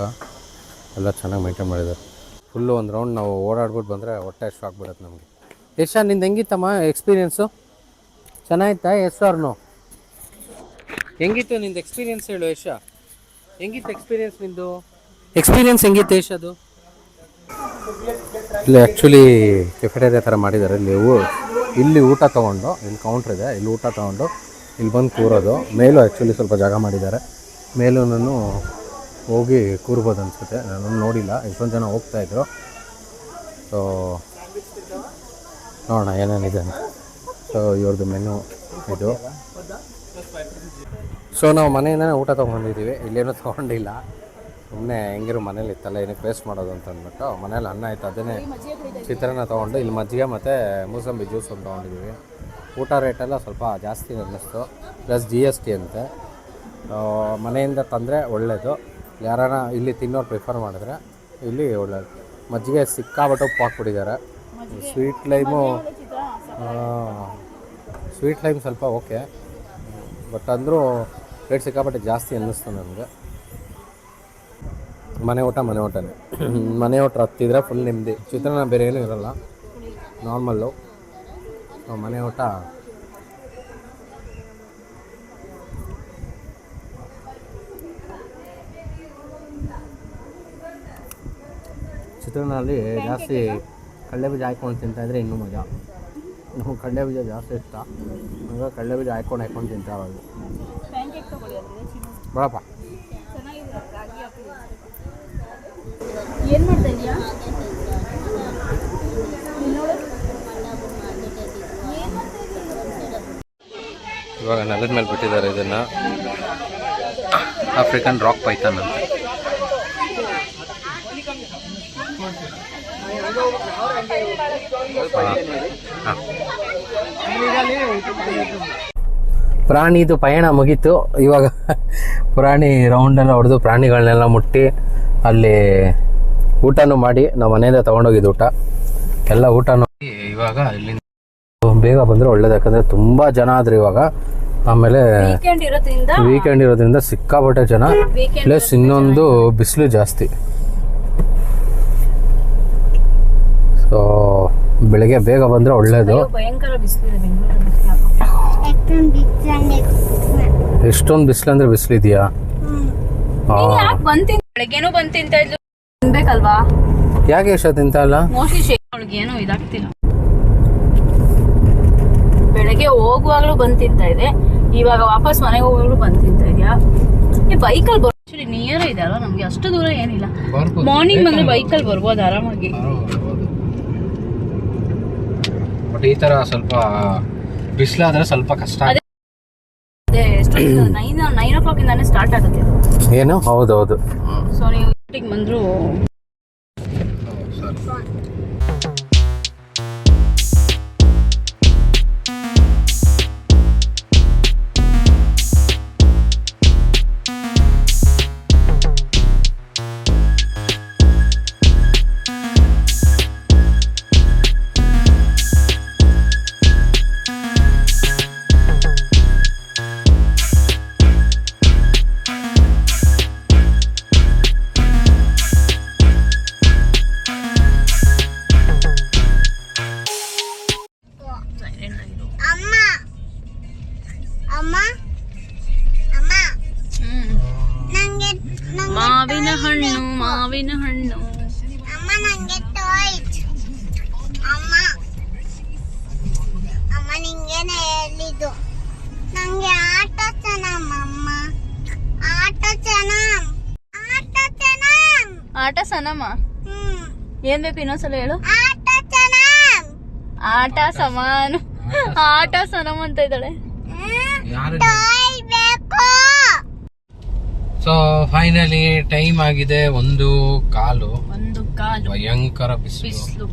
ಎಲ್ಲ ಚೆನ್ನಾಗಿ ಮೇಂಟೈನ್ ಮಾಡಿದ್ದಾರೆ. ಫುಲ್ಲು ಒಂದು ರೌಂಡ್ ನಾವು ಓಡಾಡ್ಬಿಟ್ಟು ಬಂದರೆ ಹೊಟ್ಟೆ ಅಷ್ಟು ಆಗ್ಬಿಡುತ್ತೆ ನಮಗೆ. ಯಶ, ನಿಂದು ಹೆಂಗಿತ್ತಮ್ಮ ಎಕ್ಸ್ಪೀರಿಯೆನ್ಸು? ಚೆನ್ನಾಗಿತ್ತಾ? Yes or no? ಹೆಂಗಿತ್ತು ನಿಂದು ಎಕ್ಸ್ಪೀರಿಯೆನ್ಸ್ ಹೇಳು ಯಶ. ಹೆಂಗಿತ್ತು ಎಕ್ಸ್ಪೀರಿಯೆನ್ಸ್ ನಿಂದು? ಎಕ್ಸ್ಪೀರಿಯೆನ್ಸ್ ಹೆಂಗಿತ್ತು ಯಶ್ ಅದು? ಇಲ್ಲಿ ಆ್ಯಕ್ಚುಲಿ ಕೆಫೆಟೇರಿಯಾ ಥರ ಮಾಡಿದ್ದಾರೆ. ಇಲ್ಲಿ ಊಟ ತೊಗೊಂಡು, ಇಲ್ಲಿ ಕೌಂಟ್ರ್ ಇದೆ, ಇಲ್ಲಿ ಊಟ ತೊಗೊಂಡು ಇಲ್ಲಿ ಬಂದು ಕೂರೋದು. ಮೇಲೂ ಆ್ಯಕ್ಚುಲಿ ಸ್ವಲ್ಪ ಜಾಗ ಮಾಡಿದ್ದಾರೆ, ಮೇಲೂ ನಾನು ಹೋಗಿ ಕೂರ್ಬೋದು ಅನಿಸುತ್ತೆ. ನಾನು ನೋಡಿಲ್ಲ, ಎಷ್ಟೊಂದು ಜನ ಹೋಗ್ತಾಯಿದ್ರು. ಸೊ ನೋಡೋಣ ಏನೇನಿದೆ ಅಂತ. ಸೊ ಇವ್ರದ್ದು ಮೆನು ಇದು. ಸೊ ನಾವು ಮನೆಯಿಂದನೇ ಊಟ ತೊಗೊಂಡಿದ್ದೀವಿ, ಇಲ್ಲೇನೂ ತೊಗೊಂಡಿಲ್ಲ. ಸುಮ್ಮನೆ ಹೆಂಗಿರೋ ಮನೇಲಿ ಇತ್ತಲ್ಲ, ಏನಕ್ಕೆ ವೇಸ್ಟ್ ಮಾಡೋದು ಅಂತ ಅಂದ್ಬಿಟ್ಟು ಮನೇಲಿ ಅನ್ನ ಆಯಿತು, ಅದನ್ನೇ ಚಿತ್ರಾನ್ನ ತೊಗೊಂಡು ಇಲ್ಲಿ ಮಜ್ಜಿಗೆ ಮತ್ತು ಮೂಸಂಬಿ ಜ್ಯೂಸ್ ಒಂದು ತೊಗೊಂಡಿದ್ದೀವಿ. ಊಟ ರೇಟೆಲ್ಲ ಸ್ವಲ್ಪ ಜಾಸ್ತಿ ಅನ್ನಿಸ್ತು, ಪ್ಲಸ್ GST ಅಂತೆ. ಮನೆಯಿಂದ ತಂದರೆ ಒಳ್ಳೆಯದು. ಯಾರಾನ ಇಲ್ಲಿ ತಿನ್ನೋರು ಪ್ರಿಫರ್ ಮಾಡಿದ್ರೆ ಇಲ್ಲಿ ಒಳ್ಳೆಯದು. ಮಜ್ಜಿಗೆ ಸಿಕ್ಕಾಬಿಟ್ಟು ಉಪ್ಪು ಹಾಕ್ಬಿಟ್ಟಿದ್ದಾರೆ. ಸ್ವೀಟ್ ಲೈಮ್ ಸ್ವಲ್ಪ ಓಕೆ, ಬಟ್ ಅಂದರೂ ರೇಟ್ ಸಿಕ್ಕಾಬಿಟ್ಟು ಜಾಸ್ತಿ ಅನ್ನಿಸ್ತು ನನಗೆ. ಮನೆ ಊಟನೇ. ಮನೆ ಊಟ ಹತ್ತಿದ್ರೆ ಫುಲ್ ನೆಮ್ಮದಿ. ಚಿತ್ರಾನ್ನ ಬೇರೆ ಏನೂ ಇರೋಲ್ಲ, ನಾರ್ಮಲ್ಲು. ಮನೆ ಊಟ ಚಿತ್ರಾನ್ನಲ್ಲಿ ಜಾಸ್ತಿ ಕಡಲೆಬೀಜ ಹಾಕ್ಕೊಂಡು ತಿಂತಾಯಿದ್ರೆ ಇನ್ನೂ ಮಜಾ. ನಮಗೆ ಕಡಲೆಬೀಜ ಜಾಸ್ತಿ ಇಷ್ಟ, ಹಂಗೆ ಕಡಲೆಬೀಜ ಹಾಕ್ಕೊಂಡು ತಿಂತಾವಲ್ಲ. ಬರಪ್ಪ. ಏನು ಮಾಡ್ತಾ ಇದೀಯಾ? ಇವಾಗ ನೆಲದ ಮೇಲೆ ಬಿಟ್ಟಿದ್ದಾರೆ ಇದನ್ನು, ಆಫ್ರಿಕನ್ ರಾಕ್ ಪೈಥಾನ್ ಅಂತ. ಪ್ರಾಣಿದು ಪಯಣ ಮುಗೀತು. ಇವಾಗ ಪ್ರಾಣಿ ರೌಂಡೆಲ್ಲ ಹೊಡೆದು ಪ್ರಾಣಿಗಳನ್ನೆಲ್ಲ ಮುಟ್ಟಿ ಅಲ್ಲಿ ಊಟನೂ ಮಾಡಿ ನಾವು ಮನೆಯಿಂದ ತೊಗೊಂಡೋಗಿದ್ದು ಊಟ ಎಲ್ಲ ಊಟನೂ. ಇವಾಗ ಇಲ್ಲಿಂದ ಬೇಗ ಬಂದರೆ ಒಳ್ಳೇದು, ಯಾಕಂದರೆ ತುಂಬ ಜನ ಆದ್ರೆ ಇವಾಗ. ಆಮೇಲೆ ವೀಕೆಂಡ್ ಇರೋದ್ರಿಂದ ಸಿಕ್ಕಾಪಟ್ಟೆ ಜನ, ಪ್ಲಸ್ ಇನ್ನೊಂದು ಬಿಸಿಲು ಜಾಸ್ತಿ. ಸೊ ಬೆಳಿಗ್ಗೆ ಬೇಗ ಬಂದರೆ ಒಳ್ಳೇದು. ಎಷ್ಟೊಂದು ಬಿಸಿಲು ಅಂದರೆ ಬಿಸಿಲಿದೆಯಾ? ಬೆಳಗ್ಗೆನೂ ಬಂದು ತಿಂತಾ ಇದ್ಲು, ತಿನ್ಬೇಕಲ್ವಾ? ಯಾಕೆ ಎಷ್ಟೋ ತಿಂತ ಇಲ್ಲ? ಮೋಸ್ಟ್ಲಿ ಅವಳಿಗೆ ಏನೋ ಇದಾಗ್ತಿಲ್ಲ. ಬೆಳಗ್ಗೆ ಹೋಗುವಾಗ್ಲೂ ಬಂದು ತಿಂತಾ ಇದೆ, ಇವಾಗ ವಾಪಸ್ ಮನೆಗೆ ಹೋಗುವಾಗ್ಲೂ ಬಂದು ತಿಂತಾ ಇದೆಯಾ? ಈ ಬೈಕಲ್ಲಿ ಆಕ್ಚುಲಿ ನಿಯರ್ ಇದೆ ಅಲ್ವಾ ನಮ್ಗೆ, ಅಷ್ಟು ದೂರ ಏನಿಲ್ಲ. ಮಾರ್ನಿಂಗ್ ಬಂದ್ರೆ ಬೈಕಲ್ಲಿ ಬರ್ಬೋದು ಆರಾಮಾಗಿ. ಬಟ್ ಈ ತರ ಸ್ವಲ್ಪ ಬಿಸಿಲಾದ್ರೆ ಸ್ವಲ್ಪ ಕಷ್ಟ. ಅದೇ 9 o'clock ಇಂದಾನೆ ಸ್ಟಾರ್ಟ್ ಆಗುತ್ತೆ ಇದು. ಏನು? ಹೌದೌದು. ಸೊ ನೀವು ಬಂದ್ರು ಮಾವಿನ ಹಣ್ಣು. ಅಮ್ಮ ನಂಗೆ ಟಾಯ್ಸ್. ಅಮ್ಮ ನಿಂಗೇನೆ ಹೇಳಿದ್ದು, ನಂಗೆ ಆಟ ಚೆನ್ನಮ್ಮ. ಆಟ ಸನಮ್ಮ. ಏನ್ ಬೇಕು ಇನ್ನೊಂದ್ಸಲ ಹೇಳು. ಆಟ ಸಮಾನ ಆಟ ಸನಮ್ ಅಂತ ಇದ್ದಾಳೆ. ಸೊ ಫೈನಲಿ ಟೈಮ್ ಆಗಿದೆ 1:15. ಭಯಂಕರ ಬಿಸಿಲು.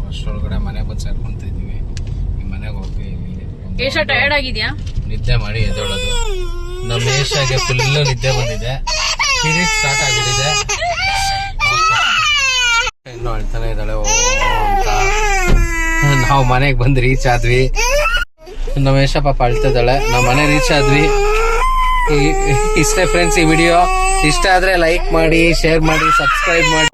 ಅಷ್ಟೊಳಗಡೆ ಮನೆಗೆ ಬಂದು ಸೇರ್ಕೊಂತ ಇದೀವಿ. ಈ ಮನೆಗೆ ಹೋಗಿ ಎಷ್ಟು ಟಯರ್ಡ್ ಆಗಿದ್ಯಾ? ನಿದ್ದೆ ಮಾಡಿ ಎದ್ದೇಳೋದು. ನಮ್ಮ ಏಷಾಗೆ ಫುಲ್ ನಿದ್ದೆ ಬಂದಿದೆ, ಪೀರಿಯಡ್ ಸ್ಟಾರ್ಟ್ ಆಗಿಬಿಟ್ಟಿದೆ. ಇನ್ನೂ ಹೇಳ್ತಾನೆ ಇದ್ದಾಳೆ ಓ ಅಂತ. ನಾವು ಮನೆಗೆ ಬಂದು ರೀಚ್ ಆದ್ವಿ. ನಮ್ಮ ಏಷ ಪಾಪ ಅಳ್ತಿದ್ದಾಳೆ. ನಾವು ಮನೆ ರೀಚ್ ಆದ್ವಿ. ಇಷ್ಟೇ ಫ್ರೆಂಡ್ಸ್, ಈ ವಿಡಿಯೋ ಇಷ್ಟ ಆದ್ರೆ ಲೈಕ್ ಮಾಡಿ, ಶೇರ್ ಮಾಡಿ, ಸಬ್ಸ್ಕ್ರೈಬ್ ಮಾಡಿ.